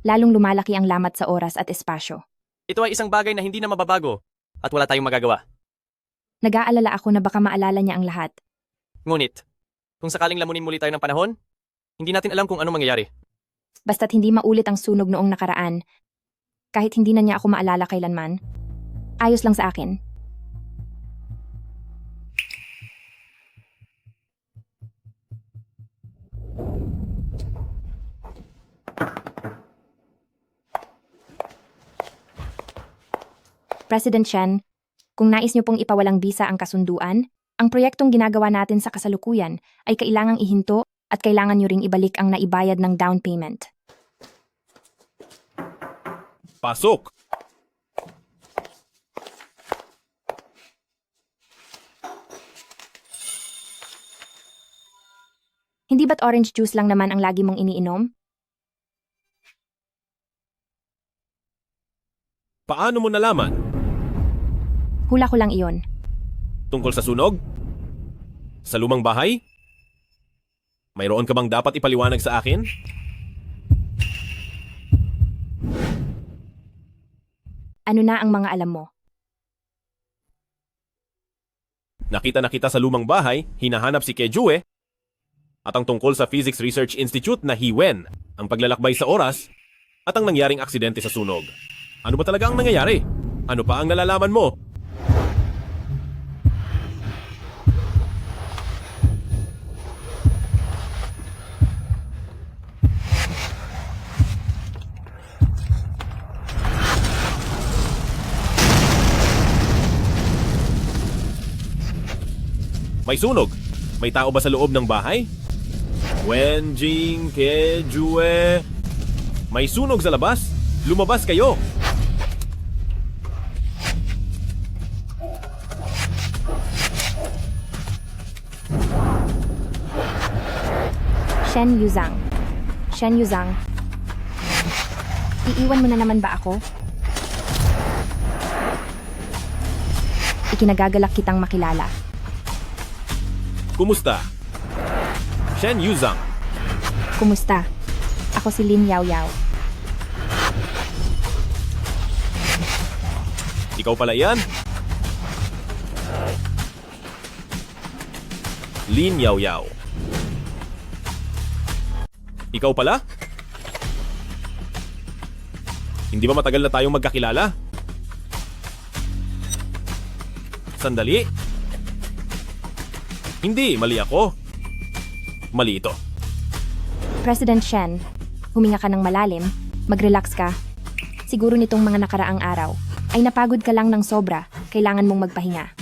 Lalong lumalaki ang lamat sa oras at espasyo. Ito ay isang bagay na hindi na mababago at wala tayong magagawa. Nag-aalala ako na baka maalala niya ang lahat. Ngunit, kung sakaling lamunin muli tayo ng panahon, hindi natin alam kung ano mangyayari. Basta't hindi maulit ang sunog noong nakaraan, kahit hindi na niya ako maalala kailanman, ayos lang sa akin. President Chen, kung nais niyo pong ipawalang bisa ang kasunduan, ang proyektong ginagawa natin sa kasalukuyan ay kailangang ihinto at kailangan niyo ring ibalik ang naibayad ng down payment. Pasok! Hindi ba't orange juice lang naman ang lagi mong iniinom? Paano mo nalaman? Hula ko lang iyon. Tungkol sa sunog? Sa lumang bahay? Mayroon ka bang dapat ipaliwanag sa akin? Ano na ang mga alam mo? Nakita na kita sa lumang bahay, hinahanap si Kejue, at ang tungkol sa Physics Research Institute na Hiwen, ang paglalakbay sa oras, at ang nangyaring aksidente sa sunog. Ano ba talaga ang nangyayari? Ano pa ang nalalaman mo? May sunog. May tao ba sa loob ng bahay? Wenjing, Kejue. May sunog sa labas? Lumabas kayo! Shen Yuzang. Shen Yuzang. Iiwan mo na naman ba ako? Ikinagagalak kitang makilala. Kumusta? Shen Yuzang. Kumusta? Ako si Lin Yao Yao. Ikaw pala yan? Lin Yao Yao. Ikaw pala? Hindi ba matagal na tayong magkakilala? Sandali. Hindi, mali ako. Mali ito. President Shen, huminga ka ng malalim, mag-relax ka. Siguro nitong mga nakaraang araw, ay napagod ka lang ng sobra, kailangan mong magpahinga.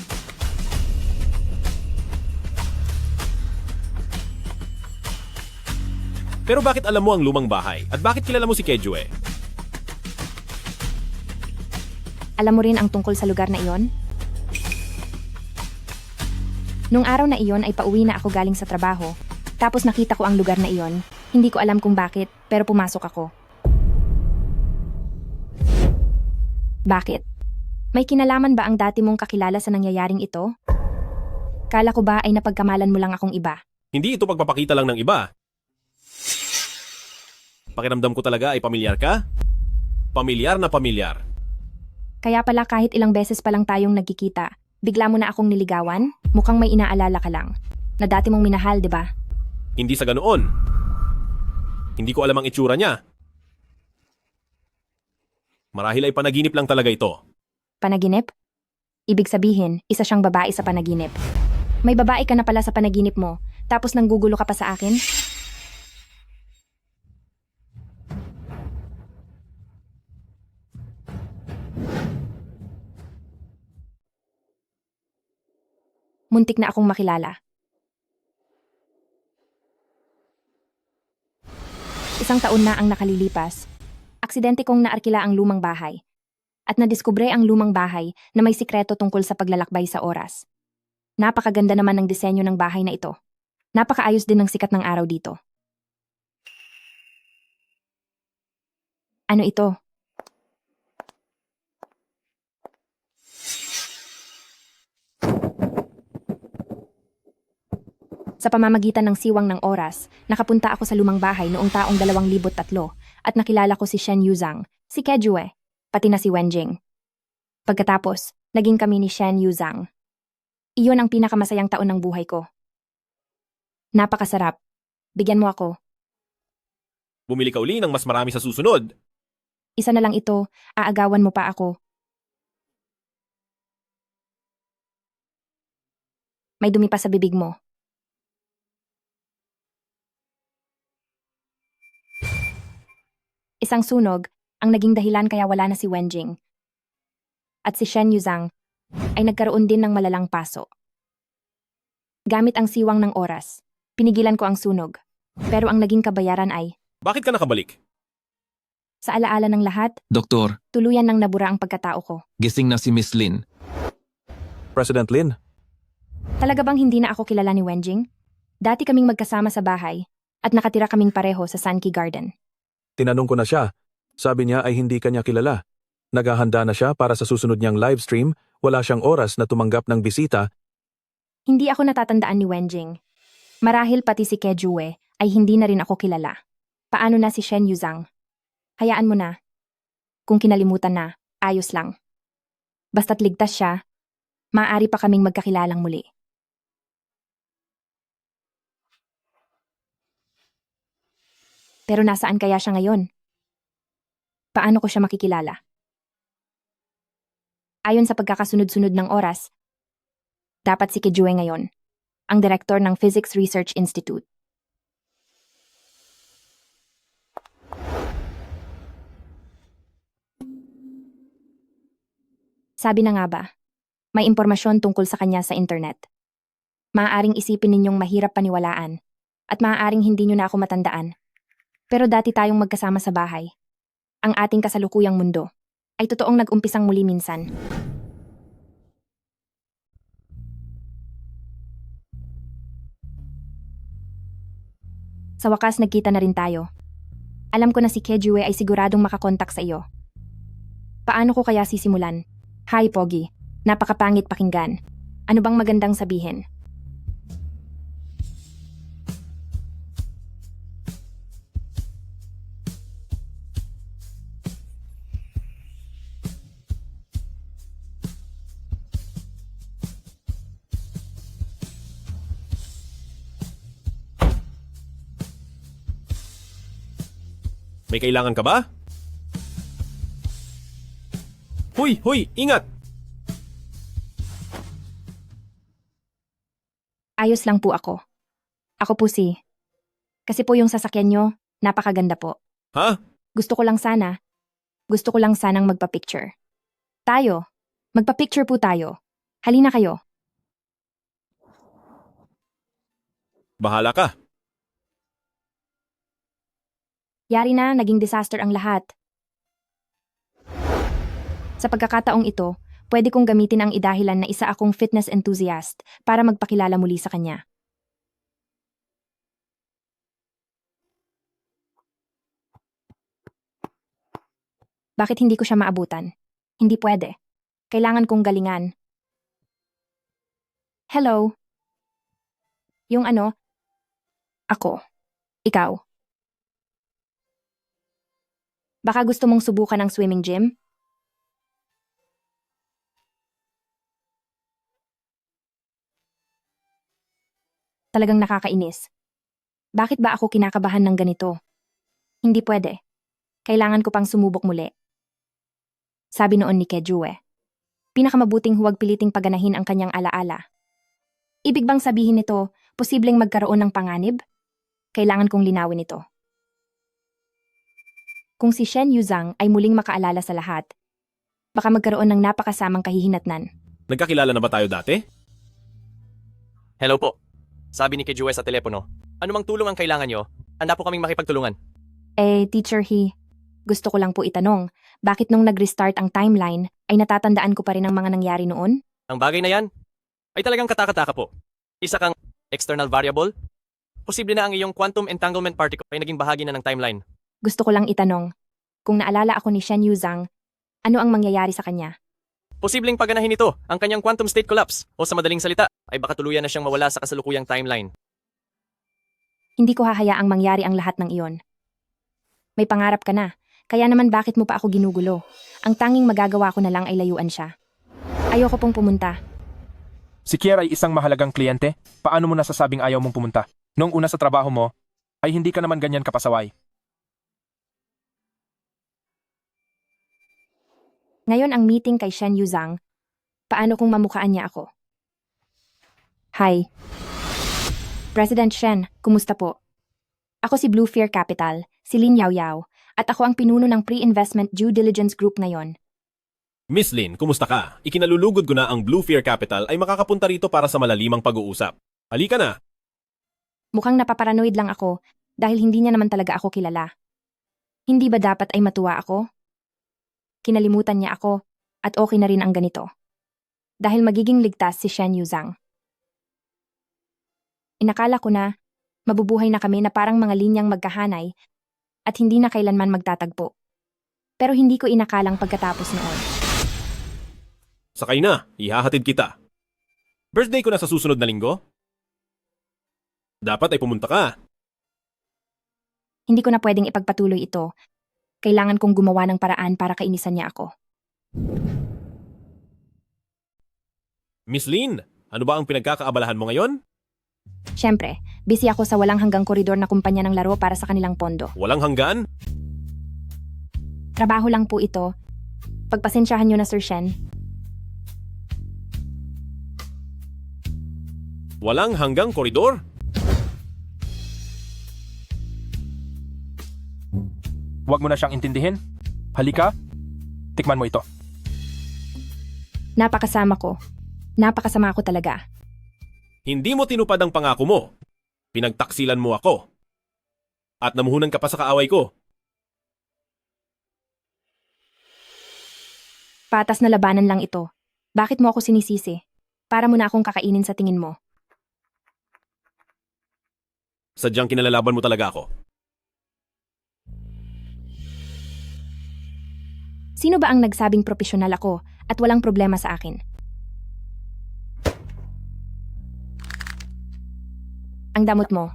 Pero bakit alam mo ang lumang bahay? At bakit kilala mo si Kejue? Alam mo rin ang tungkol sa lugar na iyon? Nung araw na iyon ay pauwi na ako galing sa trabaho, tapos nakita ko ang lugar na iyon. Hindi ko alam kung bakit, pero pumasok ako. Bakit? May kinalaman ba ang dati mong kakilala sa nangyayaring ito? Kala ko ba ay napagkamalan mo lang akong iba? Hindi ito pagpapakita lang ng iba. Pakiramdam ko talaga ay pamilyar ka? Pamilyar na pamilyar. Kaya pala kahit ilang beses pa lang tayong nagkikita, bigla mo na akong niligawan? Mukhang may inaalala ka lang. Na dati mong minahal, di ba? Hindi sa ganoon. Hindi ko alam ang itsura niya. Marahil ay panaginip lang talaga ito. Panaginip? Ibig sabihin, isa siyang babae sa panaginip. May babae ka na pala sa panaginip mo, tapos nanggugulo ka pa sa akin? Muntik na akong makilala. Isang taon na ang nakalilipas. Aksidente kong naarkila ang lumang bahay. At nadiskubre ang lumang bahay na may sikreto tungkol sa paglalakbay sa oras. Napakaganda naman ng disenyo ng bahay na ito. Napakaayos din ng sikat ng araw dito. Ano ito? Sa pamamagitan ng siwang ng oras, nakapunta ako sa lumang bahay noong taong 2003 at nakilala ko si Shen Yuzhang, si Kejue, pati na si Wenjing. Pagkatapos, naging kami ni Shen Yuzhang. Iyon ang pinakamasayang taon ng buhay ko. Napakasarap. Bigyan mo ako. Bumili ka uli ng mas marami sa susunod. Isa na lang ito, aagawan mo pa ako. May dumi pa sa bibig mo. Isang sunog ang naging dahilan kaya wala na si Wenjing. At si Shen Yuzhang ay nagkaroon din ng malalang paso. Gamit ang siwang ng oras, pinigilan ko ang sunog. Pero ang naging kabayaran ay, Bakit ka nakabalik? sa alaala ng lahat, Doktor, tuluyan ng nabura ang pagkatao ko. gising na si Miss Lin. President Lin, Talaga bang hindi na ako kilala ni Wenjing? Dati kaming magkasama sa bahay at nakatira kaming pareho sa Sankey Garden. tinanong ko na siya. Sabi niya ay hindi kanya kilala. Naghahanda na siya para sa susunod niyang live stream, wala siyang oras na tumanggap ng bisita. Hindi ako natatandaan ni Wenjing. Marahil pati si Kejue ay hindi na rin ako kilala. Paano na si Shen Yuzhang? Hayaan mo na. Kung kinalimutan na, ayos lang. Basta't ligtas siya, maaari pa kaming magkakilalang muli. Pero nasaan kaya siya ngayon? Paano ko siya makikilala? Ayon sa pagkakasunod-sunod ng oras, dapat si Kejue ngayon, ang direktor ng Physics Research Institute. Sabi na nga ba, may impormasyon tungkol sa kanya sa internet. Maaaring isipin ninyong mahirap paniwalaan at maaaring hindi nyo na ako matandaan. Pero dati tayong magkasama sa bahay. Ang ating kasalukuyang mundo ay totoong nag-umpisang muli minsan. Sa wakas nagkita na rin tayo. Alam ko na si Kejue ay siguradong makakontak sa iyo. Paano ko kaya sisimulan? Hi Pogi, napakapangit pakinggan. Ano bang magandang sabihin? May kailangan ka ba? Huy, ingat! Ayos lang po ako. Ako po si... Kasi po yung sasakyan nyo, napakaganda po. Ha? Gusto ko lang sanang magpa-picture. Tayo. Magpa-picture po tayo. Halina kayo. Bahala ka. Yari na, naging disaster ang lahat. Sa pagkakataong ito, pwede kong gamitin ang idahilan na isa akong fitness enthusiast para magpakilala muli sa kanya. Bakit hindi ko siya maabutan? Hindi pwede. Kailangan kong galingan. Hello? Yung ano? Ako. Ikaw. Baka gusto mong subukan ang swimming gym? Talagang nakakainis. Bakit ba ako kinakabahan ng ganito? Hindi pwede. Kailangan ko pang sumubok muli. Sabi noon ni Kejue. Pinakamabuting huwag piliting paganahin ang kanyang alaala. Ibig bang sabihin nito, posibleng magkaroon ng panganib? Kailangan kong linawin ito. Kung si Shen Yuzhang ay muling makaalala sa lahat, baka magkaroon ng napakasamang kahihinatnan. Nagkakilala na ba tayo dati? Hello po. Sabi ni Kejue sa telepono, anumang tulong ang kailangan nyo, handa po kaming makipagtulungan. Teacher He, gusto ko lang po itanong, bakit nung nag-restart ang timeline, ay natatandaan ko pa rin ang mga nangyari noon? Ang bagay na yan ay talagang katakataka po. Isa kang external variable Posible na ang iyong quantum entanglement particle ay naging bahagi na ng timeline. Gusto ko lang itanong, kung naalala ako ni Shen Yuzhang, ano ang mangyayari sa kanya? Posibleng paganahin ito ang kanyang quantum state collapse o sa madaling salita ay baka tuluyan na siyang mawala sa kasalukuyang timeline. Hindi ko hahayaang mangyari ang lahat ng iyon. May pangarap ka na, kaya naman bakit mo pa ako ginugulo? Ang tanging magagawa ko na lang ay layuan siya. Ayoko pong pumunta. Si Kier ay isang mahalagang kliyente. Paano mo nasasabing ayaw mong pumunta? Noong una sa trabaho mo, ay hindi ka naman ganyan kapasaway. Ngayon ang meeting kay Shen Yuzhang, paano kung mamukhaan niya ako? Hi. President Shen, kumusta po? Ako si Blue Fear Capital, si Lin Yaoyao, at ako ang pinuno ng Pre-Investment Due Diligence Group ngayon. Miss Lin, kumusta ka? Ikinalulugod ko na ang Blue Fear Capital ay makakapunta rito para sa malalimang pag-uusap. Halika na! Mukhang napaparanoid lang ako dahil hindi niya naman talaga ako kilala. Hindi ba dapat ay matuwa ako? Kinalimutan niya ako at okay na rin ang ganito. Dahil magiging ligtas si Shen Yuzhang. Inakala ko na mabubuhay na kami na parang mga linyang magkahanay at hindi na kailanman magtatagpo. Pero hindi ko inakalang pagkatapos noon. Sakay na, ihahatid kita. Birthday ko na sa susunod na linggo. Dapat ay pumunta ka. Hindi ko na pwedeng ipagpatuloy ito. Kailangan kong gumawa ng paraan para kainisan niya ako. Miss Lin, ano ba ang pinagkakaabalahan mo ngayon? Siyempre, busy ako sa walang hanggang koridor na kumpanya ng laro para sa kanilang pondo. Walang hanggan? Trabaho lang po ito. Pagpasensyahan niyo na, Sir Shen. Walang hanggang koridor? Huwag mo na siyang intindihin. Halika, tikman mo ito. Napakasama ko. Napakasama ako talaga. Hindi mo tinupad ang pangako mo. Pinagtaksilan mo ako. At namuhunan ka pa sa kaaway ko. Patas na labanan lang ito. Bakit mo ako sinisisi? Para mo na akong kakainin sa tingin mo. Sadyang kinalalaban mo talaga ako. Sino ba ang nagsabing profesional ako at walang problema sa akin? Ang damot mo.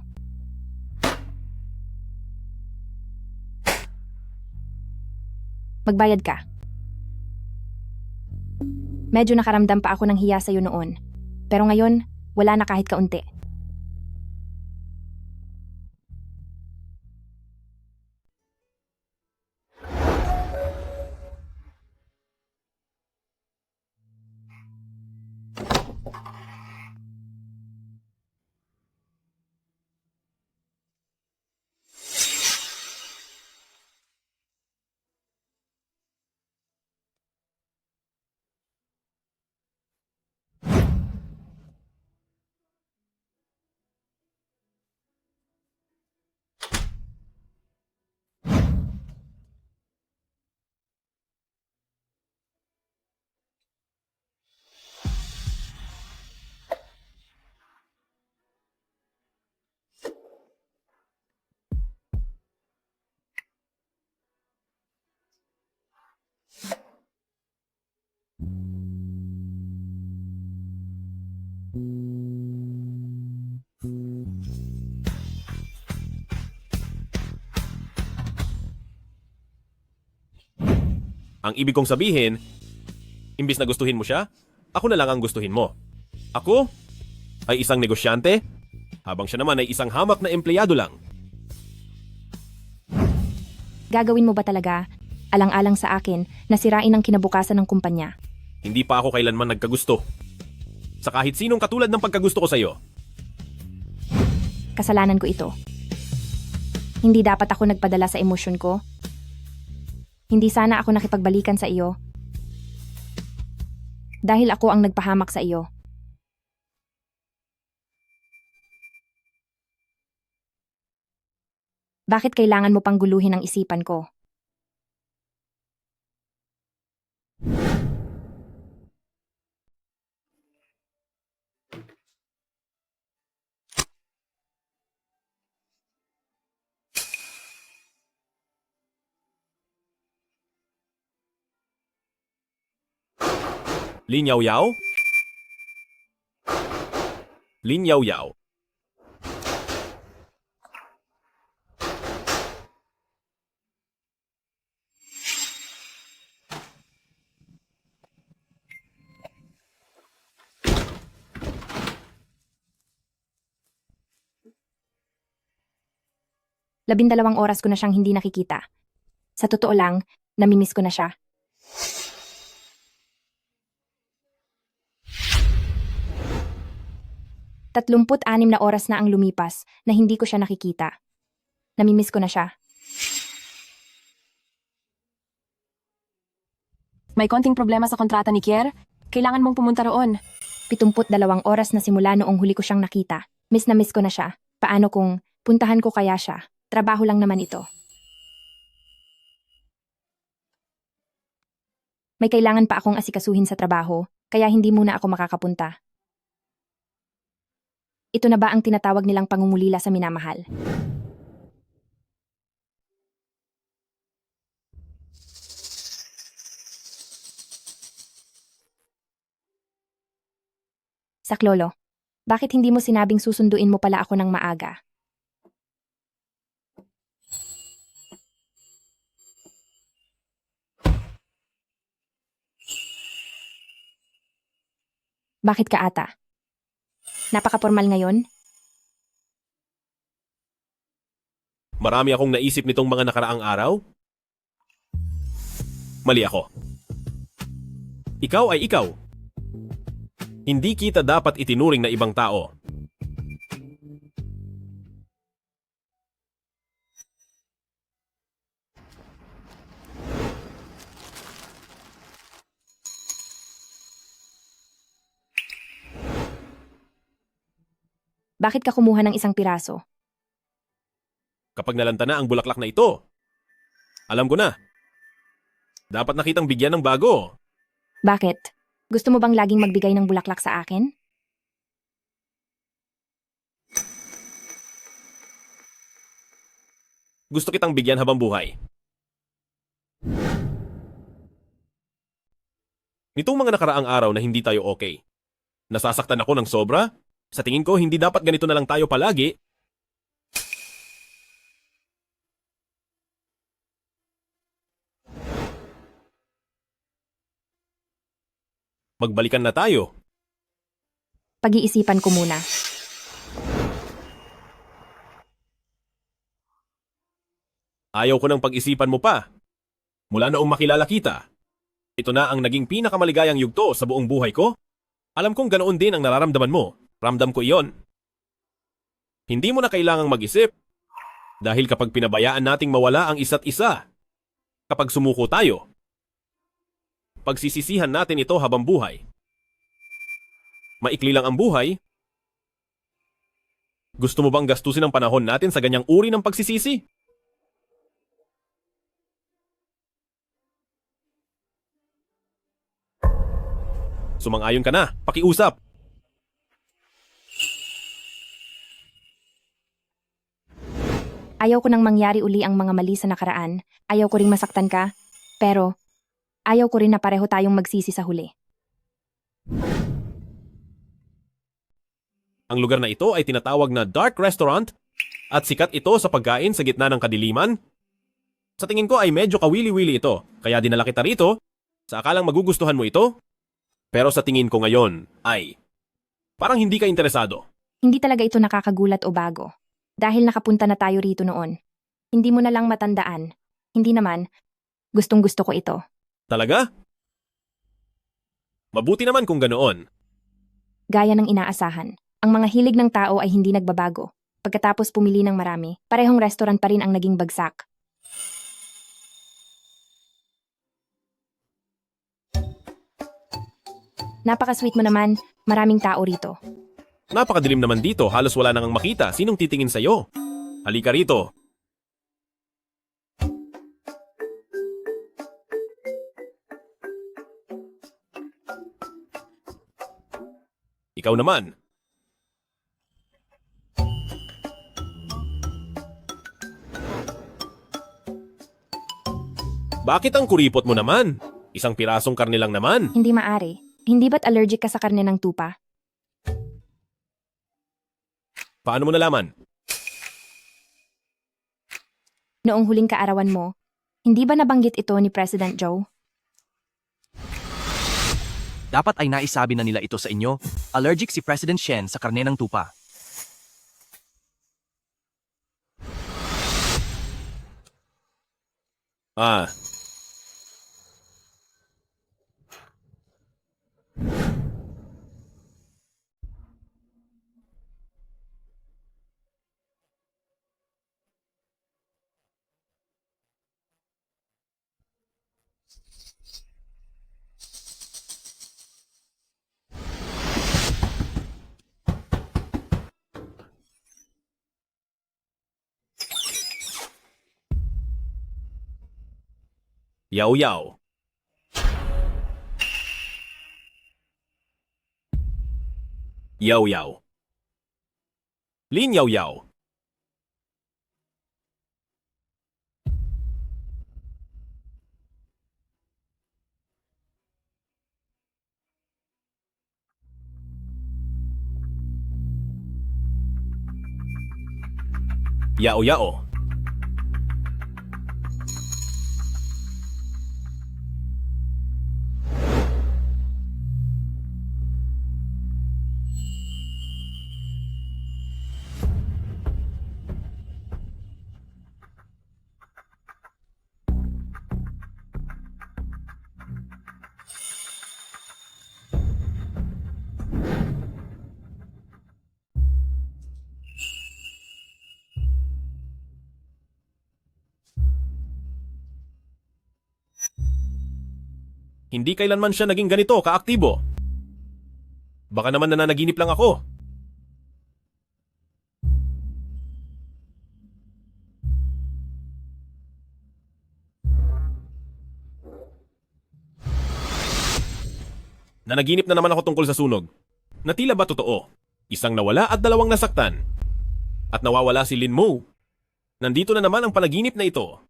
Magbayad ka. Medyo nakaramdam pa ako ng hiya sa'yo noon. Pero ngayon, wala na kahit kaunti. Ang ibig kong sabihin, imbis na gustuhin mo siya, ako na lang ang gustuhin mo. Ako ay isang negosyante, habang siya naman ay isang hamak na empleyado lang. Gagawin mo ba talaga, alang-alang sa akin, na sirain ang kinabukasan ng kumpanya? Hindi pa ako kailanman nagkagusto. Sa kahit sinong katulad ng pagkagusto ko sa'yo. Kasalanan ko ito. Hindi dapat ako nagpadala sa emosyon ko. Hindi sana ako nakipagbalikan sa iyo. Dahil ako ang nagpahamak sa iyo. Bakit kailangan mo pang guluhin ang isipan ko? Lin Yao Yao? Lin Yao Yao. Labindalawang oras ko na siyang hindi nakikita. Sa totoo lang, namimiss ko na siya. Tatlumput-anim na oras na ang lumipas na hindi ko siya nakikita. Namimiss ko na siya. May konting problema sa kontrata ni Kier? Kailangan mong pumunta roon. 72 oras na simula noong huli ko siyang nakita. Miss na miss ko na siya. Paano kung puntahan ko kaya siya? Trabaho lang naman ito. May kailangan pa akong asikasuhin sa trabaho, kaya hindi muna ako makakapunta. Ito na ba ang tinatawag nilang pangungulila sa minamahal? Saklolo, bakit hindi mo sinabing susunduin mo pala ako ng maaga? Bakit ka ata? Napaka-formal ngayon? Marami akong naisip nitong mga nakaraang araw. Mali ako. Ikaw ay ikaw. Hindi kita dapat itinuring na ibang tao. Bakit ka kumuha ng isang piraso? Kapag nalanta na ang bulaklak na ito, alam ko na. Dapat nakitang bigyan ng bago. Bakit? Gusto mo bang laging magbigay ng bulaklak sa akin? Gusto kitang bigyan habang buhay. Nitong mga nakaraang araw na hindi tayo okay. Nasasaktan ako ng sobra. Sa tingin ko, hindi dapat ganito na lang tayo palagi. Magbalikan na tayo. Pag-iisipan ko muna. Ayaw ko ng pag-isipan mo pa. Mula noong makilala kita, ito na ang naging pinakamaligayang yugto sa buong buhay ko. Alam kong ganoon din ang nararamdaman mo. Ramdam ko iyon. Hindi mo na kailangang mag-isip. Dahil kapag pinabayaan nating mawala ang isa't isa, kapag sumuko tayo, pagsisisihan natin ito habang buhay. Maikli lang ang buhay. Gusto mo bang gastusin ang panahon natin sa ganyang uri ng pagsisisi? Sumang-ayon ka na, pakiusap. Ayaw ko nang mangyari uli ang mga mali sa nakaraan. Ayaw ko ring masaktan ka. Pero, ayaw ko rin na pareho tayong magsisi sa huli. Ang lugar na ito ay tinatawag na Dark Restaurant at sikat ito sa pagkain sa gitna ng kadiliman. Sa tingin ko ay medyo kawili-wili ito, kaya dinala kita rito sa akalang magugustuhan mo ito. Pero sa tingin ko ngayon ay parang hindi ka interesado. Hindi talaga ito nakakagulat o bago. Dahil nakapunta na tayo rito noon. Hindi mo na lang matandaan. Hindi naman, gustong-gusto ko ito. Talaga? Mabuti naman kung ganoon. Gaya ng inaasahan, ang mga hilig ng tao ay hindi nagbabago. Pagkatapos pumili ng marami, parehong restaurant pa rin ang naging bagsak. Napaka-sweet mo naman, maraming tao rito. Napakadilim naman dito, halos wala nang makita. Sinong titingin sa'yo? Halika rito. Ikaw naman. Bakit ang kuripot mo naman? Isang pirasong karne lang naman. Hindi maari. Hindi ba't allergic ka sa karne ng tupa? Paano mo nalaman? Noong huling kaarawan mo, hindi ba nabanggit ito ni President Joe? Dapat ay naisabi na nila ito sa inyo. Allergic si President Shen sa karne ng tupa. Ah. Yaw yaw. Yaw yaw. Lin yaw yaw. Yao yao. Hindi kailanman siya naging ganito kaaktibo. Baka naman nananaginip lang ako. Nanaginip na naman ako tungkol sa sunog. Na tila ba totoo? Isang nawala at dalawang nasaktan. At nawawala si Lin Mo. Nandito na naman ang panaginip na ito.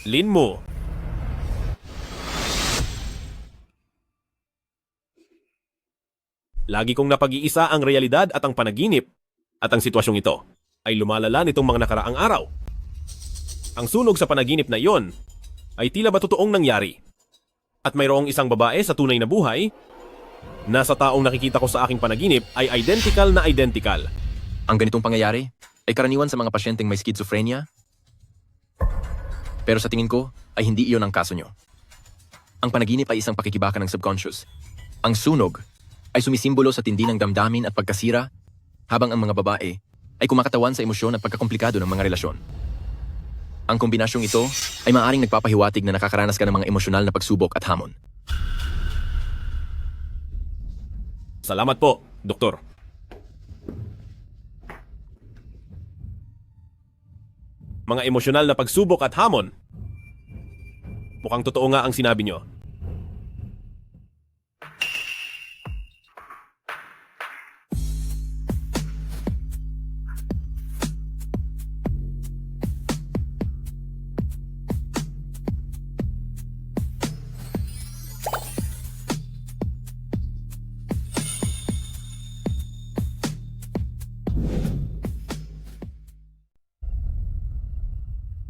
Lin Mo. Lagi kong napag-iisa ang realidad at ang panaginip at ang sitwasyong ito ay lumalala nitong mga nakaraang araw. Ang sunog sa panaginip na iyon ay tila ba totoong nangyari. At mayroong isang babae sa tunay na buhay na sa taong nakikita ko sa aking panaginip ay identical na identical. Ang ganitong pangyayari ay karaniwan sa mga pasyenteng may schizophrenia. Pero sa tingin ko ay hindi iyon ang kaso nyo. Ang panaginip ay isang pakikibaka ng subconscious. Ang sunog ay sumisimbolo sa tindi ng damdamin at pagkasira, habang ang mga babae ay kumakatawan sa emosyon at pagkakomplikado ng mga relasyon. Ang kombinasyong ito ay maaaring nagpapahiwatig na nakakaranas ka ng mga emosyonal na pagsubok at hamon. Salamat po, Doktor. Mga emosyonal na pagsubok at hamon. Mukhang totoo nga ang sinabi nyo.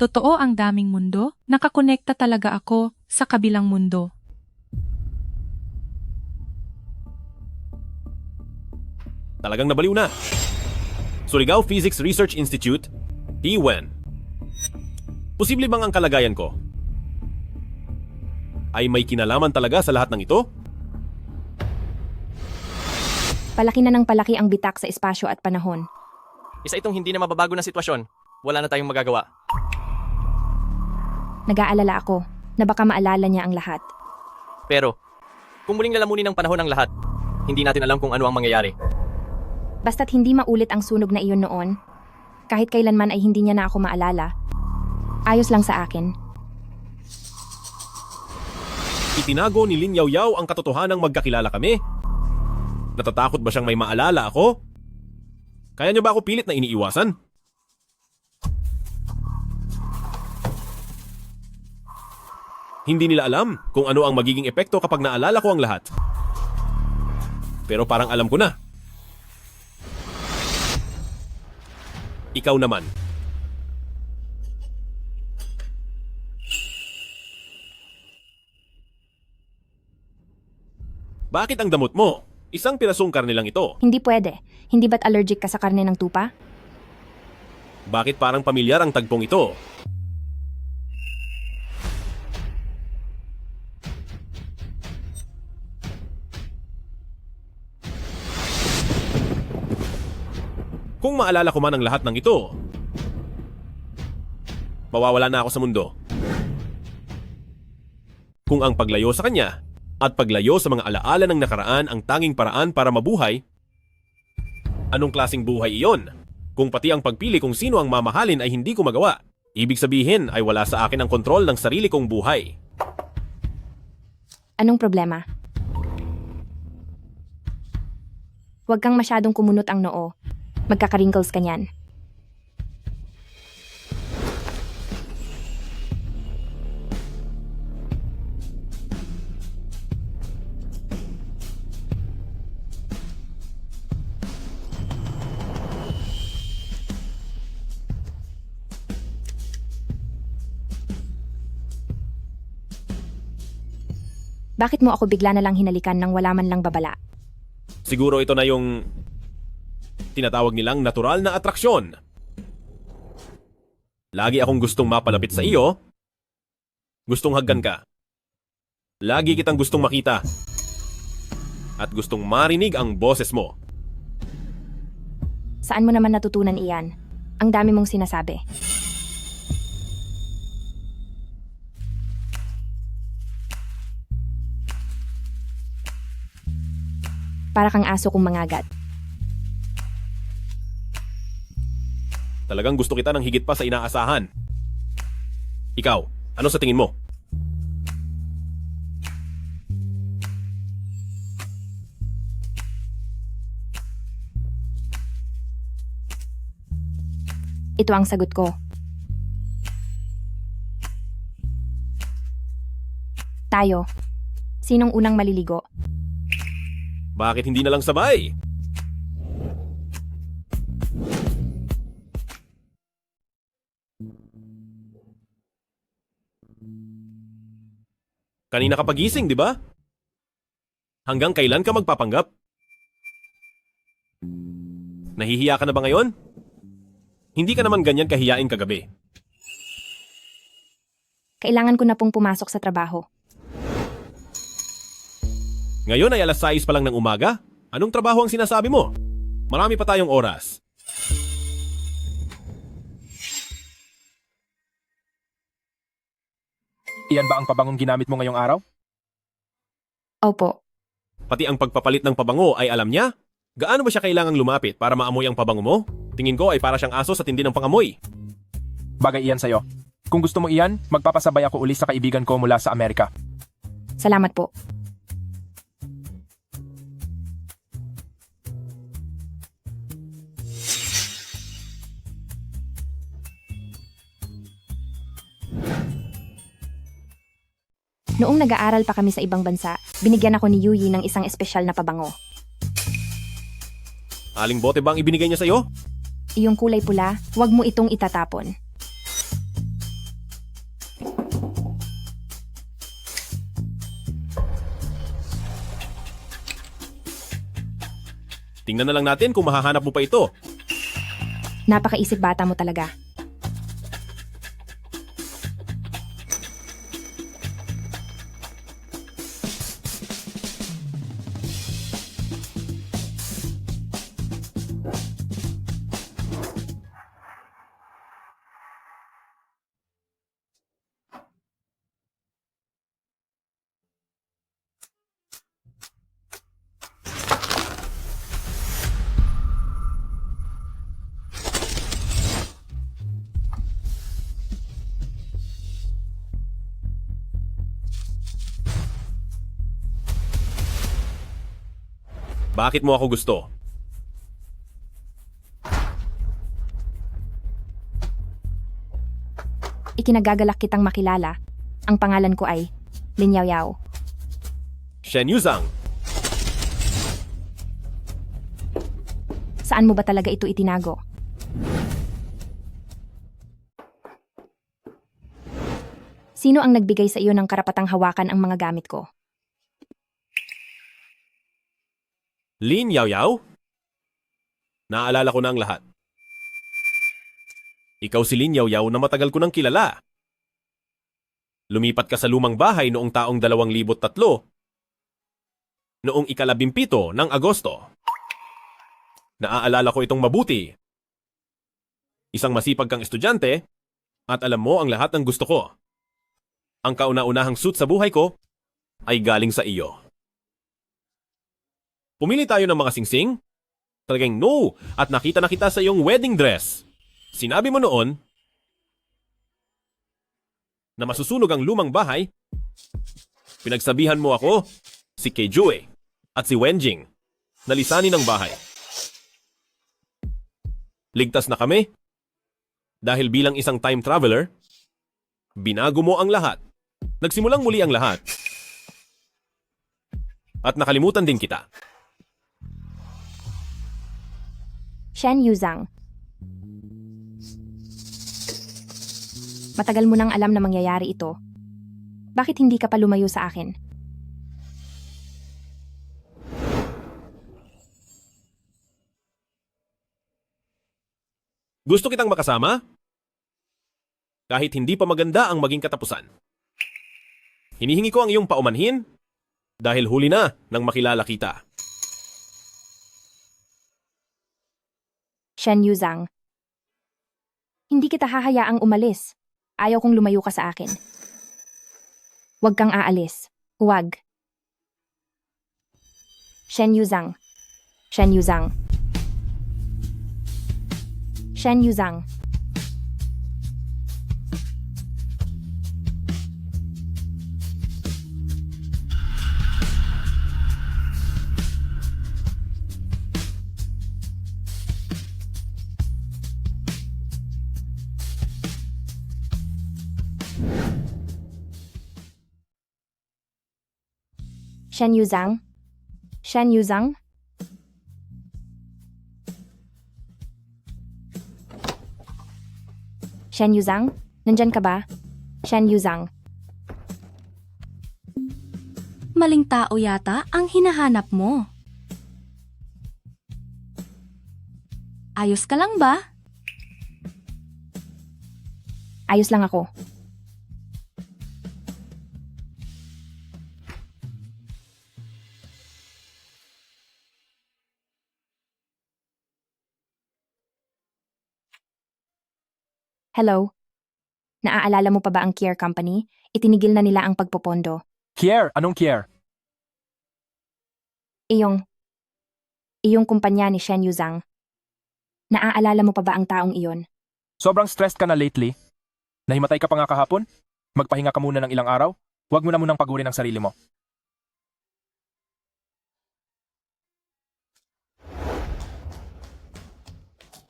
Totoo ang daming mundo, nakakonekta talaga ako sa kabilang mundo. Talagang nabaliw na. Surigao Physics Research Institute, T-WEN. Posible bang ang kalagayan ko ay may kinalaman talaga sa lahat ng ito? Palaki na ng palaki ang bitak sa espasyo at panahon. Isa itong hindi na mababago na sitwasyon. Wala na tayong magagawa. Nag-aalala ako na baka maalala niya ang lahat. Pero, kung muling lalamunin ng panahon ang lahat, hindi natin alam kung ano ang mangyayari. Basta't hindi maulit ang sunog na iyon noon, kahit kailanman ay hindi niya na ako maalala. Ayos lang sa akin. Itinago ni Lin Yao Yao ang katotohanang magkakilala kami? Natatakot ba siyang may maalala ako? Kaya niyo ba ako pilit na iniiwasan? Hindi nila alam kung ano ang magiging epekto kapag naalala ko ang lahat. Pero parang alam ko na. Ikaw naman. Bakit ang damot mo? Isang pirasong karne lang ito. Hindi pwede. Hindi ba't allergic ka sa karne ng tupa? Bakit parang pamilyar ang tagpong ito? Kung maalala ko man ang lahat ng ito, mawawala na ako sa mundo. Kung ang paglayo sa kanya at paglayo sa mga alaala ng nakaraan ang tanging paraan para mabuhay, anong klaseng buhay iyon? Kung pati ang pagpili kung sino ang mamahalin ay hindi ko magawa, ibig sabihin ay wala sa akin ang kontrol ng sarili kong buhay. Anong problema? Huwag kang masyadong kumunot ang noo. Magkaka-wrinkles ka niyan. Bakit mo ako bigla na lang hinalikan nang wala man lang babala? Siguro ito na yung tinatawag nilang natural na atraksyon. Lagi akong gustong mapalapit sa iyo. Gustong haggan ka. Lagi kitang gustong makita. At gustong marinig ang boses mo. Saan mo naman natutunan iyan? Ang dami mong sinasabi. Para kang aso kong mangagat. Talagang gusto kita ng higit pa sa inaasahan. Ikaw, ano sa tingin mo? Ito ang sagot ko. Tayo. Sinong unang maliligo? Bakit hindi na lang sabay? Kanina ka pagising, di ba? Hanggang kailan ka magpapanggap? Nahihiya ka na ba ngayon? Hindi ka naman ganyan kahiyain kagabi. Kailangan ko na pong pumasok sa trabaho. Ngayon ay alas 6 pa lang ng umaga? Anong trabaho ang sinasabi mo? Marami pa tayong oras. Iyan ba ang pabangong ginamit mo ngayong araw? Opo. Pati ang pagpapalit ng pabango ay alam niya? Gaano ba siya kailangang lumapit para maamoy ang pabango mo? Tingin ko ay para siyang aso sa tindi ng pangamoy. Bagay iyan sa'yo. Kung gusto mo iyan, magpapasabay ako uli sa kaibigan ko mula sa Amerika. Salamat po. Noong nag-aaral pa kami sa ibang bansa, binigyan ako ni Yuyi ng isang espesyal na pabango. Aling bote ba ang ibinigay niya sa'yo? Iyong kulay pula, huwag mo itong itatapon. Tingnan na lang natin kung mahahanap mo pa ito. Napakaisip bata mo talaga. Bakit mo ako gusto? Ikinagagalak kitang makilala. Ang pangalan ko ay Lin Yaoyao. Shen Yuzang. Saan mo ba talaga ito itinago? Sino ang nagbigay sa iyo ng karapatang hawakan ang mga gamit ko? Lin Yaoyao? Naalala ko na ang lahat. Ikaw si Lin Yaoyao na matagal ko nang kilala. Lumipat ka sa lumang bahay noong taong 2003, noong ika-17 ng Agosto. Naaalala ko itong mabuti. Isang masipag kang estudyante at alam mo ang lahat ng gusto ko. Ang kauna-unahang suit sa buhay ko ay galing sa iyo. Pumili tayo ng mga singsing? Talagang no, at nakita na kita sa iyong wedding dress. Sinabi mo noon na masusunog ang lumang bahay. Pinagsabihan mo ako, si Keijue at si Wenjing na lisanin ang bahay. Ligtas na kami dahil bilang isang time traveler, binago mo ang lahat. Nagsimulang muli ang lahat. At nakalimutan din kita. Shen Yuzang. Matagal mo nang alam na mangyayari ito. Bakit hindi ka pa lumayo sa akin? Gusto kitang makasama? Kahit hindi pa maganda ang maging katapusan. Hinihingi ko ang iyong paumanhin dahil huli na nang makilala kita. Shen Yuzang. Hindi kita hahayaang umalis. Ayaw kong lumayo ka sa akin. Huwag kang aalis. Huwag. Shen Yuzang. Shen Yuzang. Shen Yuzang. Shen Yuzang? Shen Yuzang? Shen Yuzang? Nandyan ka ba? Shen Yuzang. Maling tao yata ang hinahanap mo. Ayos ka lang ba? Ayos lang ako. Hello? Naaalala mo pa ba ang Kier Company? Itinigil na nila ang pagpopondo. Kier, anong Kier? Iyong kumpanya ni Shen Yuzang. Naaalala mo pa ba ang taong iyon? Sobrang stressed ka na lately? Nahimatay ka pa nga kahapon? Magpahinga ka muna ng ilang araw? Huwag mo na munang pagurin ang sarili mo.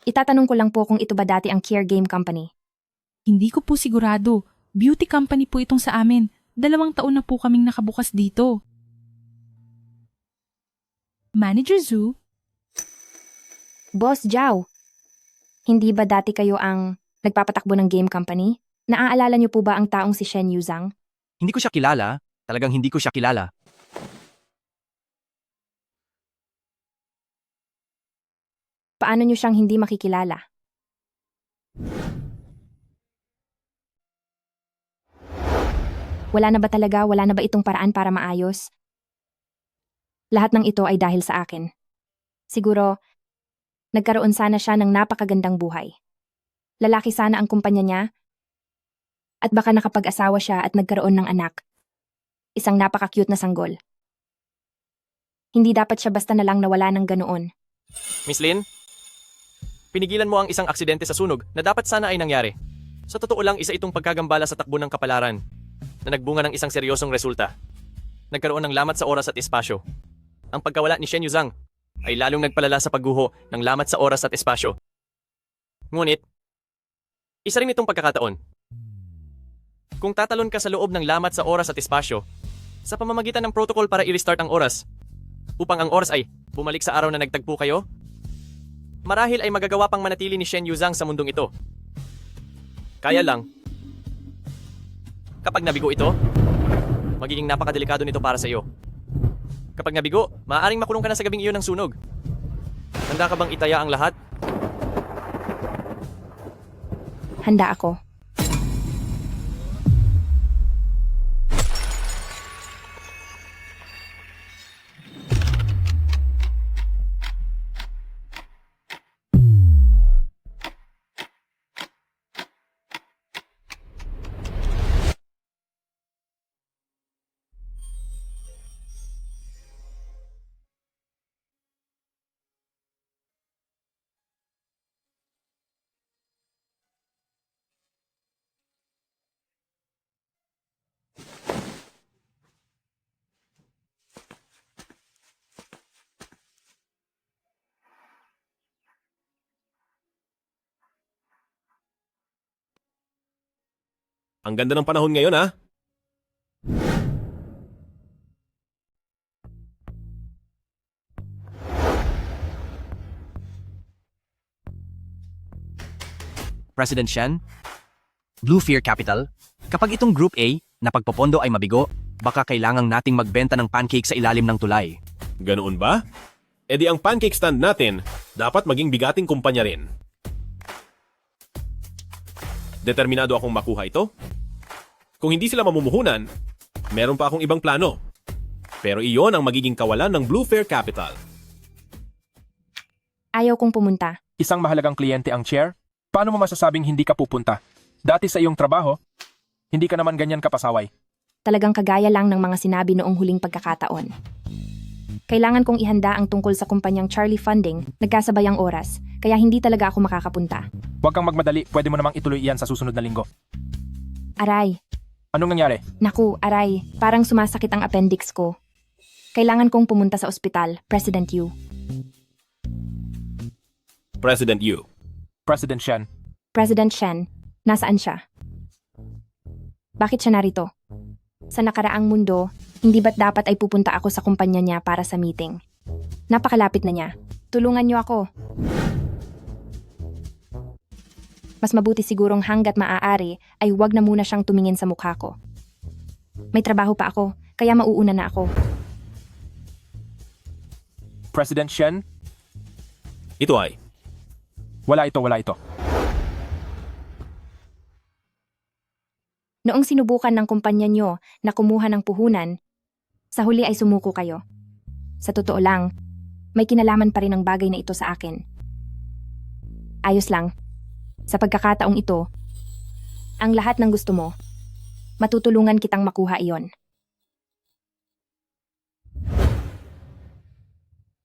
Itatanong ko lang po kung ito ba dati ang Kier Game Company. Hindi ko po sigurado. Beauty company po itong sa amin. 2 taon na po kaming nakabukas dito. Manager Zhu? Boss Zhao, hindi ba dati kayo ang nagpapatakbo ng game company? Naaalala niyo po ba ang taong si Shen Yuzang? Hindi ko siya kilala. Talagang hindi ko siya kilala. Paano niyo siyang hindi makikilala? Wala na ba talaga, wala na ba itong paraan para maayos? Lahat ng ito ay dahil sa akin. Siguro, nagkaroon sana siya ng napakagandang buhay. Lalaki sana ang kumpanya niya, at baka nakapag-asawa siya at nagkaroon ng anak. Isang napaka-cute na sanggol. Hindi dapat siya basta na lang nawala ng ganoon. Miss Lin, pinigilan mo ang isang aksidente sa sunog na dapat sana ay nangyari. Sa totoo lang, isa itong pagkagambala sa takbo ng kapalaran na nagbunga ng isang seryosong resulta. Nagkaroon ng lamat sa oras at espasyo. Ang pagkawala ni Shen Yuzang ay lalong nagpalala sa pagguho ng lamat sa oras at espasyo. Ngunit, isa rin itong pagkakataon Kung tatalon ka sa loob ng lamat sa oras at espasyo, sa pamamagitan ng protocol para i-restart ang oras, upang ang oras ay bumalik sa araw na nagtagpo kayo, marahil ay magagawa pang manatili ni Shen Yuzhang sa mundong ito. Kaya lang, kapag nabigo ito, magiging napakadelikado nito para sa iyo. Kapag nabigo, maaaring makulong ka na sa gabing iyon ng sunog. Handa ka bang itaya ang lahat? Handa ako. Ang ganda ng panahon ngayon, ha? President Shen? Blue Fear Capital? Kapag itong Group A na pagpopondo ay mabigo, baka kailangang nating magbenta ng pancake sa ilalim ng tulay. Ganoon ba? E di ang pancake stand natin, dapat maging bigating kumpanya rin. Determinado akong makuha ito. Kung hindi sila mamumuhunan, meron pa akong ibang plano. Pero iyon ang magiging kawalan ng Blue Fair Capital. Ayaw kong pumunta. Isang mahalagang kliyente ang chair. Paano mo masasabing hindi ka pupunta? Dati sa iyong trabaho, hindi ka naman ganyan kapasaway. Talagang kagaya lang ng mga sinabi noong huling pagkakataon. Kailangan kong ihanda ang tungkol sa kumpanyang Charlie Funding, nagkasabay ang oras, kaya hindi talaga ako makakapunta. Huwag kang magmadali, pwede mo namang ituloy iyan sa susunod na linggo. Aray, Anong nangyari? naku, aray, parang sumasakit ang appendix ko. Kailangan kong pumunta sa ospital, President Yu. President Yu. President Shen. President Shen, nasaan siya? Bakit siya narito? Sa nakaraang mundo, hindi ba't dapat ay pupunta ako sa kumpanya niya para sa meeting? Napakalapit na niya. Tulungan niyo ako. Mas mabuti sigurong hanggat maaari ay huwag na muna siyang tumingin sa mukha ko. May trabaho pa ako, kaya mauuna na ako. President Shen? Ito ay. Wala ito. Noong sinubukan ng kumpanya niyo na kumuha ng puhunan, sa huli ay sumuko kayo. Sa totoo lang, may kinalaman pa rin ang bagay na ito sa akin. Ayos lang. Sa pagkakataong ito, ang lahat ng gusto mo, matutulungan kitang makuha iyon.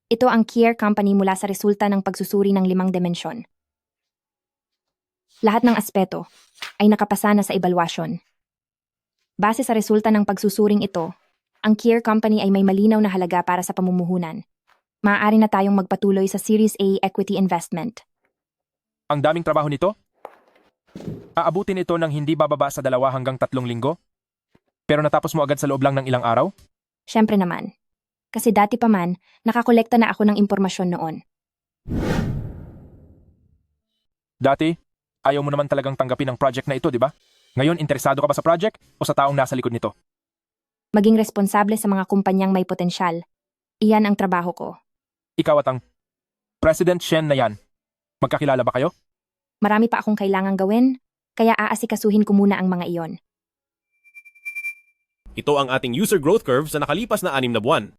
Ito ang Kier Company mula sa resulta ng pagsusuri ng 5 dimensyon. Lahat ng aspeto ay nakapasa na sa ebalwasyon. Base sa resulta ng pagsusuring ito, ang Kier Company ay may malinaw na halaga para sa pamumuhunan. Maaari na tayong magpatuloy sa Series A equity investment. Ang daming trabaho nito? Aabutin ito ng hindi bababa sa 2 hanggang 3 linggo? Pero natapos mo agad sa loob lang ng ilang araw? Siyempre naman. Kasi dati pa man, nakakolekta na ako ng impormasyon noon. Dati, ayaw mo naman talagang tanggapin ang project na ito, di ba? Ngayon, interesado ka ba sa project o sa taong nasa likod nito? Maging responsable sa mga kumpanyang may potensyal. Iyan ang trabaho ko. Ikaw at ang President Shen na yan. Magkakilala ba kayo? Marami pa akong kailangang gawin, kaya aasikasuhin ko muna ang mga iyon. Ito ang ating user growth curve sa nakalipas na 6 na buwan.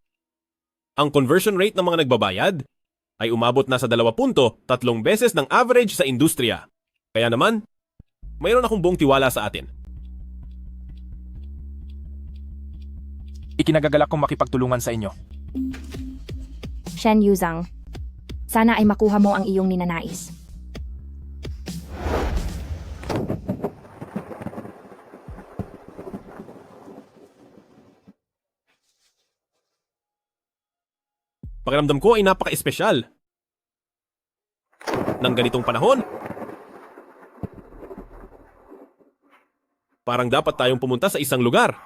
Ang conversion rate ng mga nagbabayad ay umabot na sa 2.3 beses ng average sa industriya. Kaya naman, mayroon akong buong tiwala sa atin. Ikinagagalak kong makipagtulungan sa inyo. Shen Yuzhang, sana ay makuha mo ang iyong ninanais. Pakiramdam ko ay napaka-espesyal. Nang ganitong panahon, Parang dapat tayong pumunta sa isang lugar.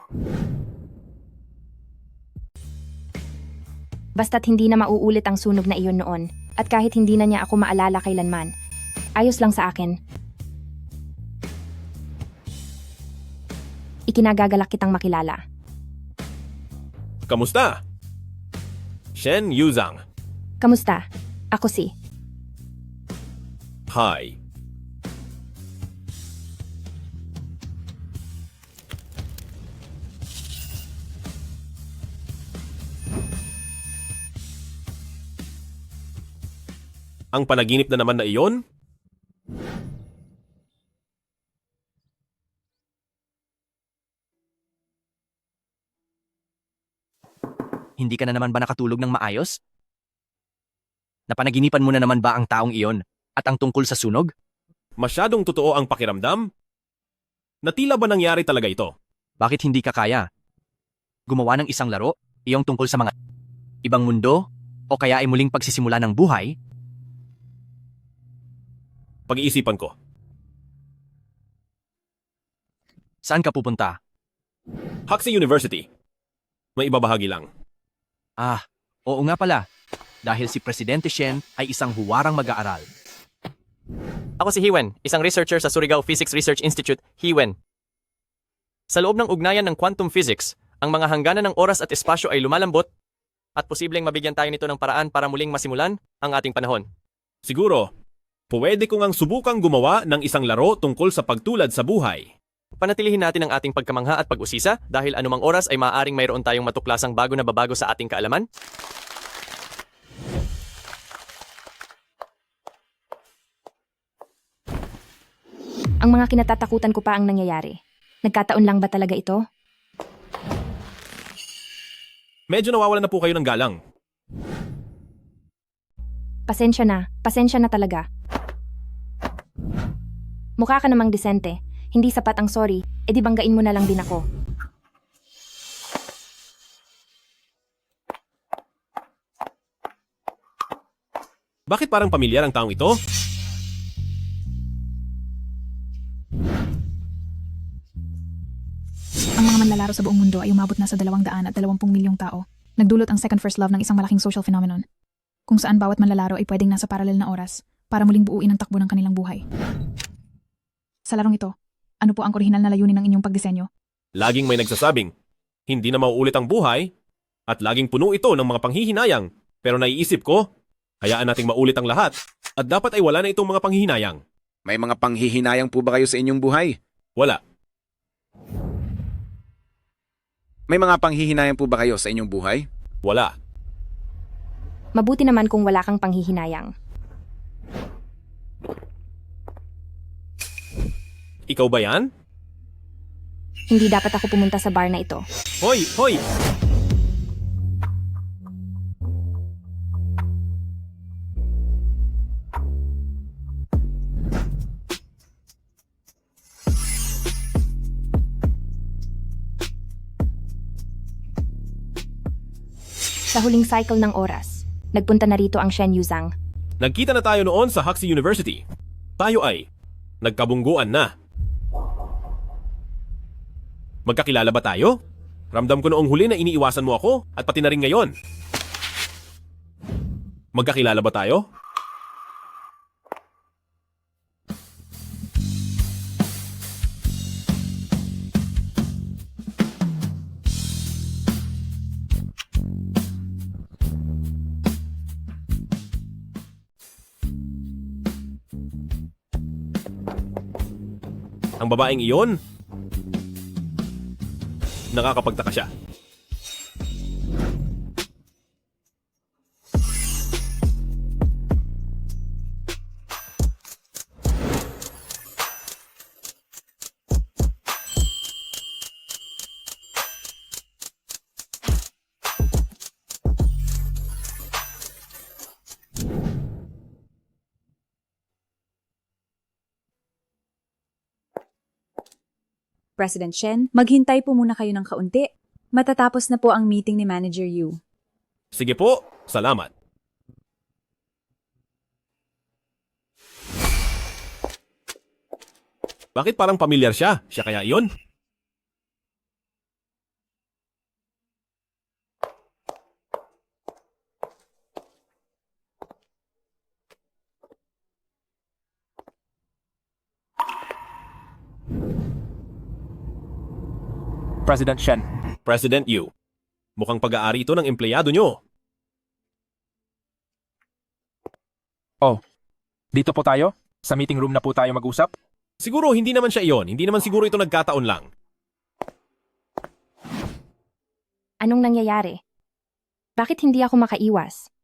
Basta't hindi na mauulit ang sunog na iyon noon, at kahit hindi na niya ako maalala kailanman. Ayos lang sa akin. Ikinagagalak kitang makilala. Kamusta? Shen Yuzang. Kamusta? Ako si... Hi. Ang panaginip na naman na iyon? Hindi ka na naman ba nakatulog ng maayos? Napanaginipan mo na naman ba ang taong iyon at ang tungkol sa sunog? Masyadong totoo ang pakiramdam? Na tila ba nangyari talaga ito? Bakit hindi ka kaya? Gumawa ng isang laro, iyong tungkol sa mga ibang mundo, o kaya ay muling pagsisimula ng buhay? Pag-iisipan ko. Saan ka pupunta? Huxley University. May ibabahagi lang. Ah, oo nga pala. Dahil si Presidente Shen ay isang huwarang mag-aaral. Ako si Hiwen, isang researcher sa Surigao Physics Research Institute, Hiwen. Sa loob ng ugnayan ng quantum physics, ang mga hangganan ng oras at espasyo ay lumalambot at posibleng mabigyan tayo nito ng paraan para muling masimulan ang ating panahon. Siguro, pwede ko ngang subukang gumawa ng isang laro tungkol sa pagtulad sa buhay. Panatilihin natin ang ating pagkamangha at pag-usisa dahil anumang oras ay maaaring mayroon tayong matuklasang bago na babago sa ating kaalaman. Ang mga kinatatakutan ko pa ang nangyayari. Nagkataon lang ba talaga ito? Medyo nawawalan na po kayo ng galang. Pasensya na talaga. Mukha ka namang disente. Hindi sapat ang sorry, edi banggain mo na lang din ako. Bakit parang pamilyar ang taong ito? Ang mga manlalaro sa buong mundo ay umabot na sa 220 milyong tao. Nagdulot ang second first love ng isang malaking social phenomenon, kung saan bawat manlalaro ay pwedeng nasa paralel na oras para muling buuin ang takbo ng kanilang buhay. Sa larong ito, ano po ang orihinal na layunin ng inyong pagdisenyo? Laging may nagsasabing, hindi na mauulit ang buhay, at laging puno ito ng mga panghihinayang. Pero naiisip ko, hayaan nating maulit ang lahat, at dapat ay wala na itong mga panghihinayang. May mga panghihinayang po ba kayo sa inyong buhay? Wala. May mga panghihinayang po ba kayo sa inyong buhay? Wala. Mabuti naman kung wala kang panghihinayang. Ikaw ba yan? Hindi dapat ako pumunta sa bar na ito. Hoy! Hoy! Sa huling cycle ng oras, nagpunta na rito ang Shen Yuzang. Nagkita na tayo noon sa Huxley University. Tayo ay nagkabungguan na. Magkakilala ba tayo? Ramdam ko noong huli na iniiwasan mo ako at pati na rin ngayon. Magkakilala ba tayo? Ang babaeng iyon, nakakapagtaka siya. President Shen, maghintay po muna kayo ng kaunti. Matatapos na po ang meeting ni Manager Yu. Sige po, salamat. Bakit parang pamilyar siya? Siya kaya iyon? President Shen. President Yu. Mukhang pag-aari ito ng empleyado nyo. Oh, dito po tayo? Sa meeting room na po tayo mag-usap? Siguro hindi naman siya iyon. Hindi naman siguro ito nagkataon lang. Anong nangyayari? Bakit hindi ako makaiwas?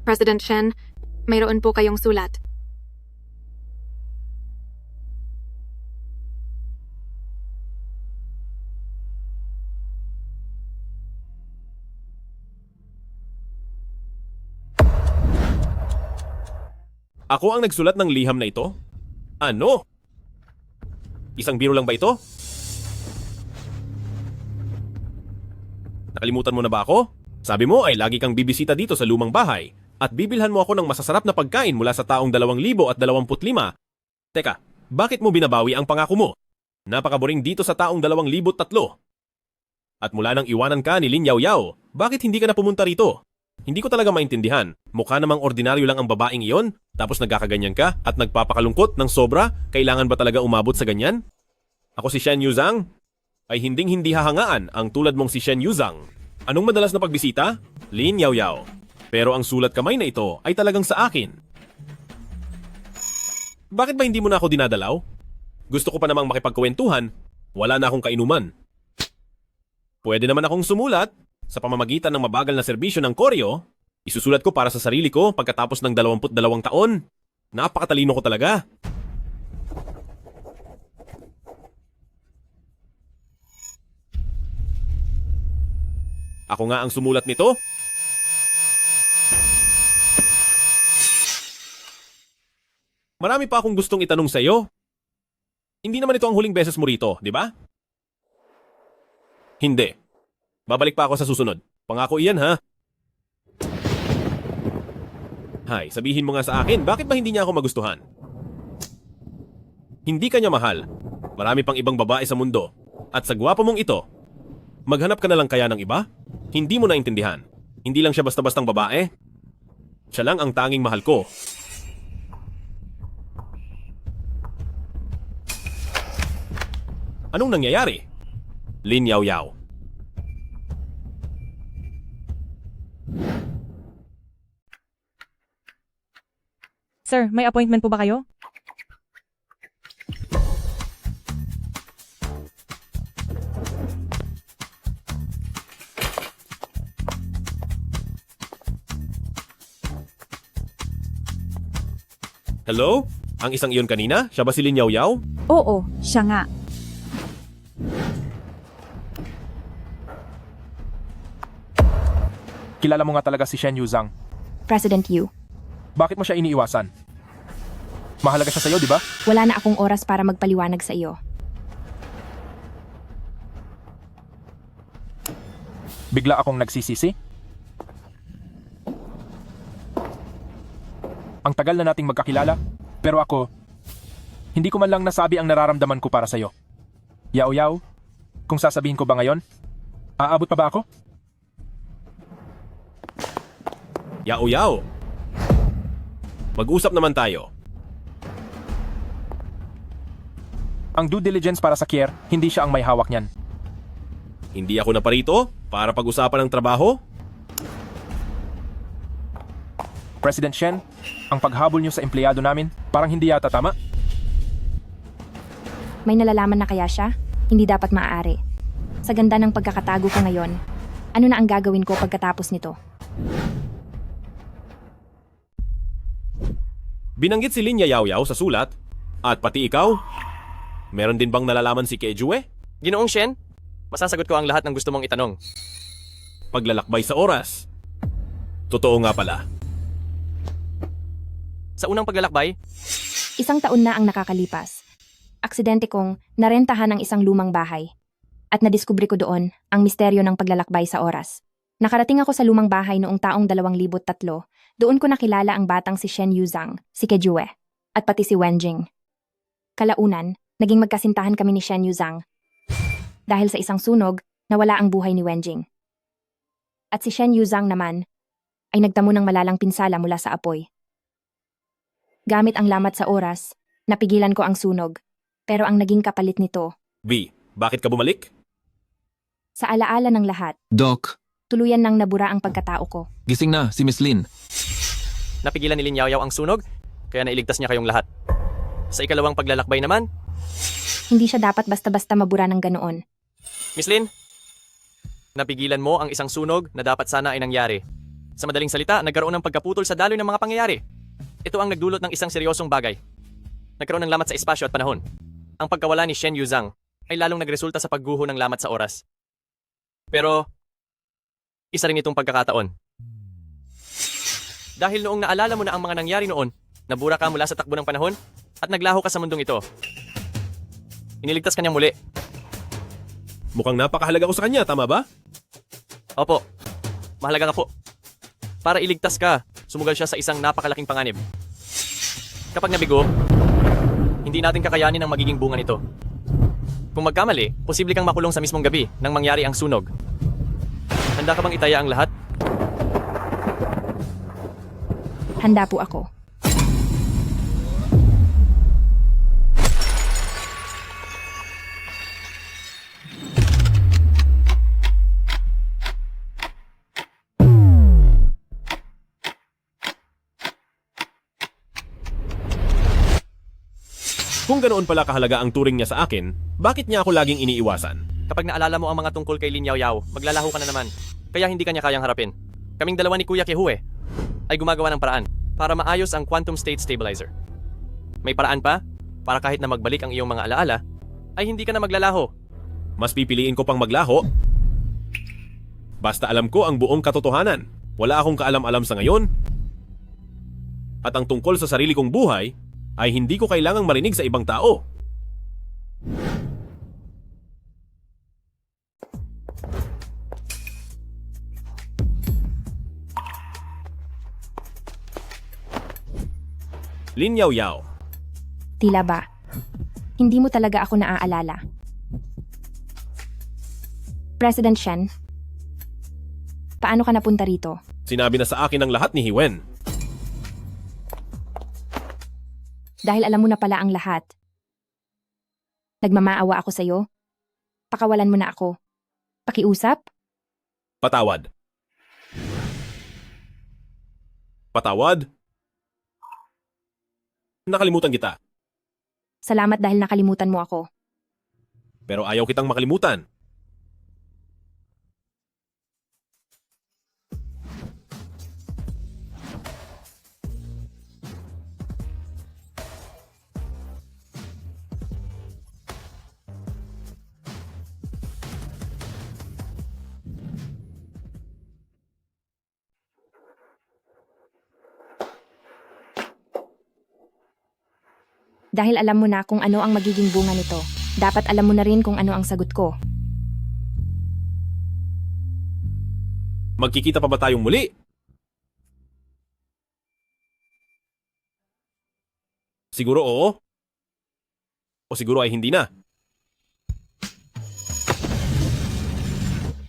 President Shen, mayroon po kayong sulat. Ako ang nagsulat ng liham na ito? Ano? Isang biro lang ba ito? Nakalimutan mo na ba ako? Sabi mo ay lagi kang bibisita dito sa lumang bahay at bibilhan mo ako ng masasarap na pagkain mula sa taong 2025. Teka, bakit mo binabawi ang pangako mo? Napakaboring dito sa taong 2003. At mula nang iwanan ka ni Lin Yao Yao, bakit hindi ka na pumunta rito? Hindi ko talaga maintindihan. Mukha namang ordinaryo lang ang babaeng iyon, tapos nagkakaganyan ka at nagpapakalungkot ng sobra, kailangan ba talaga umabot sa ganyan? Ako si Shen Yuzang? Ay hinding-hindi hahangaan ang tulad mong si Shen Yuzang. Anong madalas na pagbisita? Lin Yao Yao. Pero ang sulat kamay na ito ay talagang sa akin. Bakit ba hindi mo na ako dinadalaw? Gusto ko pa namang makipagkwentuhan. Wala na akong kainuman. Pwede naman akong sumulat. Sa pamamagitan ng mabagal na serbisyo ng koryo, isusulat ko para sa sarili ko pagkatapos ng 22 taon. Napakatalino ko talaga. Ako nga ang sumulat nito. Marami pa akong gustong itanong sa iyo. Hindi naman ito ang huling beses mo rito, di ba? Hindi. Babalik pa ako sa susunod. Pangako iyan, ha? Hay, sabihin mo nga sa akin, bakit ba hindi niya ako magustuhan? Hindi ka niya mahal. Marami pang ibang babae sa mundo. At sa gwapo mong ito, maghanap ka na lang kaya ng iba? Hindi mo naintindihan. Hindi lang siya basta-bastang babae. Siya lang ang tanging mahal ko. Anong nangyayari? Lin Yao Yao. Sir, may appointment po ba kayo? Hello? Ang isang iyon kanina? Siya ba si Lin Yao Yao? Oo, siya nga. Kilala mo nga talaga si Shen Yuzang. President Yu, Bakit mo siya iniiwasan? Mahalaga siya sa'yo, di ba? wala na akong oras para magpaliwanag sa iyo. Bigla akong nagsisisi. Ang tagal na nating magkakilala, pero ako, hindi ko man lang nasabi ang nararamdaman ko para sa'yo. Yao Yao, kung sasabihin ko ba ngayon, aabot pa ba ako? Yao Yao. Mag-usap naman tayo. Ang due diligence para sa Kier, hindi siya ang may hawak niyan. Hindi ako naparito para pag-usapan ng trabaho. President Shen, ang paghabol niyo sa empleyado namin, parang hindi yata tama. May nalalaman na kaya siya? Hindi dapat maaari. Sa ganda ng pagkakatago ko ngayon, ano na ang gagawin ko pagkatapos nito? Binanggit si Lin Yao Yao sa sulat. At pati ikaw? Meron din bang nalalaman si Kejue? Ginoong Shen, masasagot ko ang lahat ng gusto mong itanong. Paglalakbay sa oras. Totoo nga pala. Sa unang paglalakbay, 1 taon na ang nakakalipas. Aksidente kong narentahan ang isang lumang bahay. At nadiskubre ko doon ang misteryo ng paglalakbay sa oras. Nakarating ako sa lumang bahay noong taong 2003. Doon ko nakilala ang batang si Shen Yuzang, si Kejue, at pati si Wenjing. Kalaunan, naging magkasintahan kami ni Shen Yuzang. Dahil sa isang sunog, nawala ang buhay ni Wenjing. At si Shen Yuzang naman, ay nagtamo ng malalang pinsala mula sa apoy. Gamit ang lamat sa oras, napigilan ko ang sunog Pero ang naging kapalit nito, V, bakit ka bumalik? sa alaala ng lahat, Doc, tuluyan nang nabura ang pagkatao ko. gising na si Miss Lin. Napigilan ni Lin Yao Yao ang sunog, kaya nailigtas niya kayong lahat. Sa ikalawang paglalakbay naman, Hindi siya dapat basta-basta mabura ng ganoon. Miss Lin, napigilan mo ang isang sunog na dapat sana ay nangyari. Sa madaling salita, nagkaroon ng pagkaputol sa daloy ng mga pangyayari. Ito ang nagdulot ng isang seryosong bagay. Nagkaroon ng lamat sa espasyo at panahon. Ang pagkawala ni Shen Yuzhang ay lalong nagresulta sa pagguho ng lamat sa oras. Pero, isa rin itong pagkakataon. Dahil noong naalala mo na ang mga nangyari noon, nabura ka mula sa takbo ng panahon at naglaho ka sa mundong ito. Iniligtas ka niyang muli. Mukhang napakahalaga ko sa kanya, tama ba? Opo, mahalaga ka po. Para iligtas ka, sumugal siya sa isang napakalaking panganib. Kapag nabigo, hindi natin kakayanin ang magiging bunga nito. Kung magkamali, posible kang makulong sa mismong gabi nang mangyari ang sunog. Handa ka bang itaya ang lahat? Handa po ako. Kung ganoon pala kahalaga ang turing niya sa akin, bakit niya ako laging iniiwasan? Kapag naalala mo ang mga tungkol kay Lin Yao Yao, maglalaho ka na naman. Kaya hindi kanya kayang harapin. Kaming dalawa ni Kuya Kehue ay gumagawa ng paraan para maayos ang quantum state stabilizer. May paraan pa para kahit na magbalik ang iyong mga alaala, ay hindi ka na maglalaho. Mas pipiliin ko pang maglaho. Basta alam ko ang buong katotohanan. Wala akong kaalam-alam sa ngayon. At ang tungkol sa sarili kong buhay, ay hindi ko kailangang marinig sa ibang tao. Lin Yao Yao, Tila ba? Hindi mo talaga ako naaalala. President Shen, paano ka napunta rito? sinabi na sa akin ng lahat ni Hiwen. Dahil alam mo na pala ang lahat. Nagmamaawa ako sa'yo. Pakawalan mo na ako. Pakiusap? Patawad. Patawad? Nakalimutan kita. Salamat dahil nakalimutan mo ako. Pero ayaw kitang makalimutan. Dahil alam mo na kung ano ang magiging bunga nito, dapat alam mo na rin kung ano ang sagot ko. Magkikita pa ba tayong muli? Siguro oo. O siguro ay hindi na.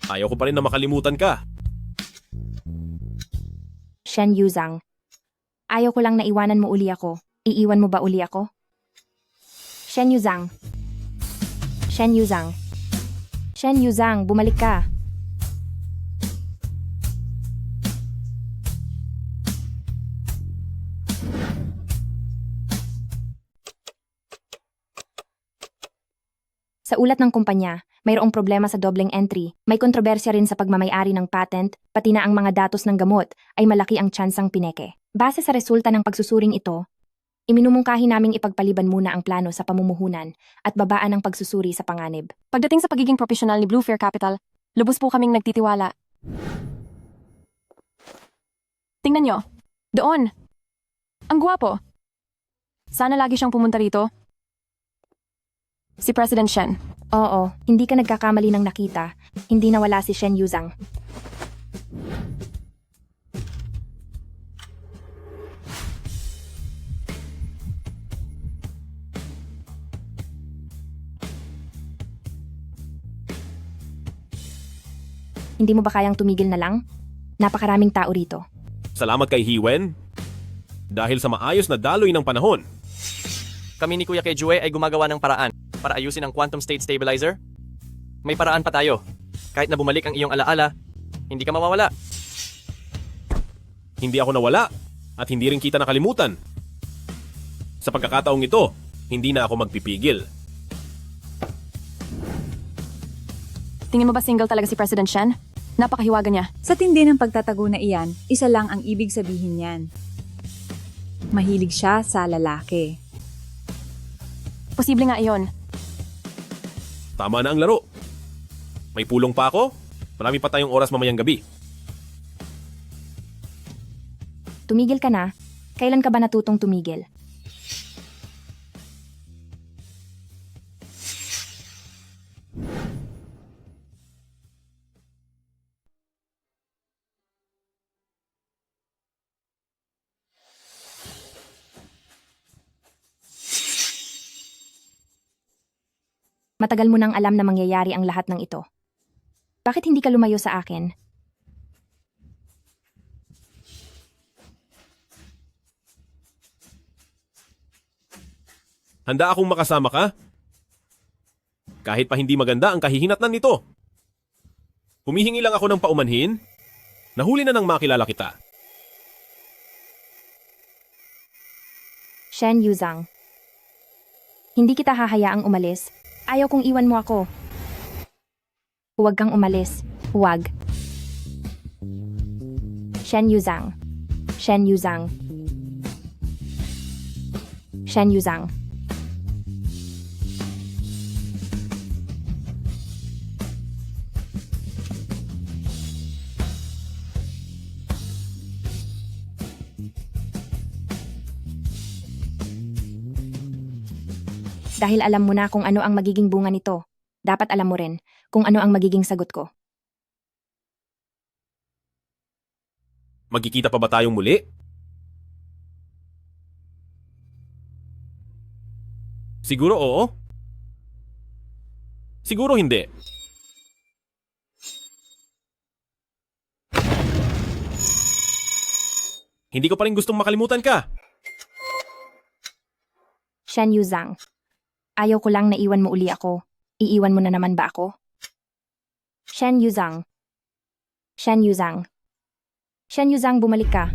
Ayaw ko pa rin na makalimutan ka. Shen Yuzhang, ayaw ko lang na iwanan mo uli ako. Iiwan mo ba uli ako? Shen Yuzhang. Shen Yuzhang. Shen Yuzhang, bumalik ka. Sa ulat ng kumpanya, mayroong problema sa dobleng entry, may kontrobersya rin sa pagmamayari ng patent, pati na ang mga datos ng gamot ay malaki ang tsansang pineke. Base sa resulta ng pagsusuring ito, iminumungkahi naming ipagpaliban muna ang plano sa pamumuhunan at babaan ang pagsusuri sa panganib. Pagdating sa pagiging profesional ni Blue Fair Capital, lubos po kaming nagtitiwala. Tingnan nyo. Doon. Ang gwapo. Sana lagi siyang pumunta rito. Si President Shen. Oo, hindi ka nagkakamali ng nakita. Hindi nawala si Shen Yuzhang. Hindi mo ba kayang tumigil na lang? Napakaraming tao rito. Salamat kay Hiwen. Dahil sa maayos na daloy ng panahon. Kami ni Kuya Kejue ay gumagawa ng paraan para ayusin ang quantum state stabilizer. May paraan pa tayo. Kahit na bumalik ang iyong alaala, hindi ka mawawala. Hindi ako nawala at hindi rin kita nakalimutan. Sa pagkakataong ito, hindi na ako magpipigil. Tingin mo ba single talaga si President Shen? Napakahiwaga niya. Sa tindi ng pagtatago na iyan, isa lang ang ibig sabihin niyan. Mahilig siya sa lalaki. Posible nga iyon. Tama na ang laro. May pulong pa ako. Marami pa tayong oras mamayang gabi. Tumigil ka na. Kailan ka ba natutong tumigil? Matagal mo nang alam na mangyayari ang lahat ng ito. Bakit hindi ka lumayo sa akin? Handa akong makasama ka? Kahit pa hindi maganda ang kahihinatnan nito. Humihingi lang ako ng paumanhin. Nahuli na nang makilala kita. Shen Yuzhang. Hindi kita hahayaang umalis. Ayaw kong iwan mo ako. Huwag kang umalis. Huwag. Shen Yuzhang. Shen Yuzhang. Shen Yuzhang. Dahil alam mo na kung ano ang magiging bunga nito, dapat alam mo rin kung ano ang magiging sagot ko. Magkikita pa ba tayong muli? Siguro oo. Siguro hindi. Hindi ko pa rin gustong makalimutan ka. Shen Yuzhang. Ayaw ko lang na iwan mo uli ako. Iiwan mo na naman ba ako? Shen Yuzhang. Shen Yuzhang. Shen Yuzhang, bumalik ka.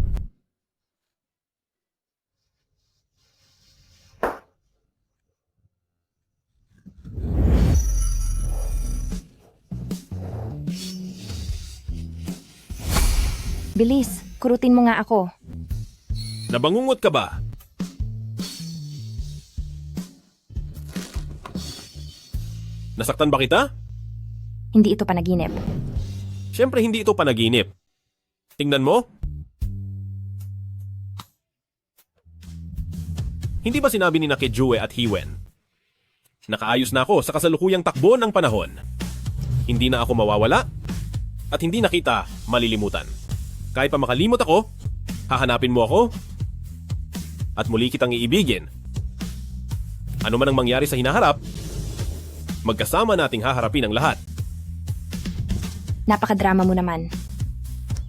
Bilis, kurutin mo nga ako. Nabangungot ka ba? Nasaktan ba kita? Hindi ito panaginip. Siyempre hindi ito panaginip. Tingnan mo. Hindi ba sinabi ni na Kejue at Hiwen? Nakaayos na ako sa kasalukuyang takbo ng panahon. Hindi na ako mawawala at hindi na kita malilimutan. Kahit pa makalimot ako, hahanapin mo ako at muli kitang iibigin. Ano man ang mangyari sa hinaharap, magkasama nating haharapin ang lahat. Napakadrama mo naman.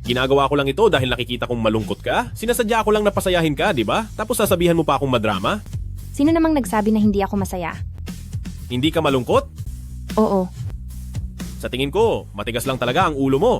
Ginagawa ko lang ito dahil nakikita kong malungkot ka. Sinasadya ko lang na pasayahin ka, di ba? Tapos sasabihan mo pa akong madrama. Sino namang nagsabi na hindi ako masaya? Hindi ka malungkot? Oo. Sa tingin ko, matigas lang talaga ang ulo mo.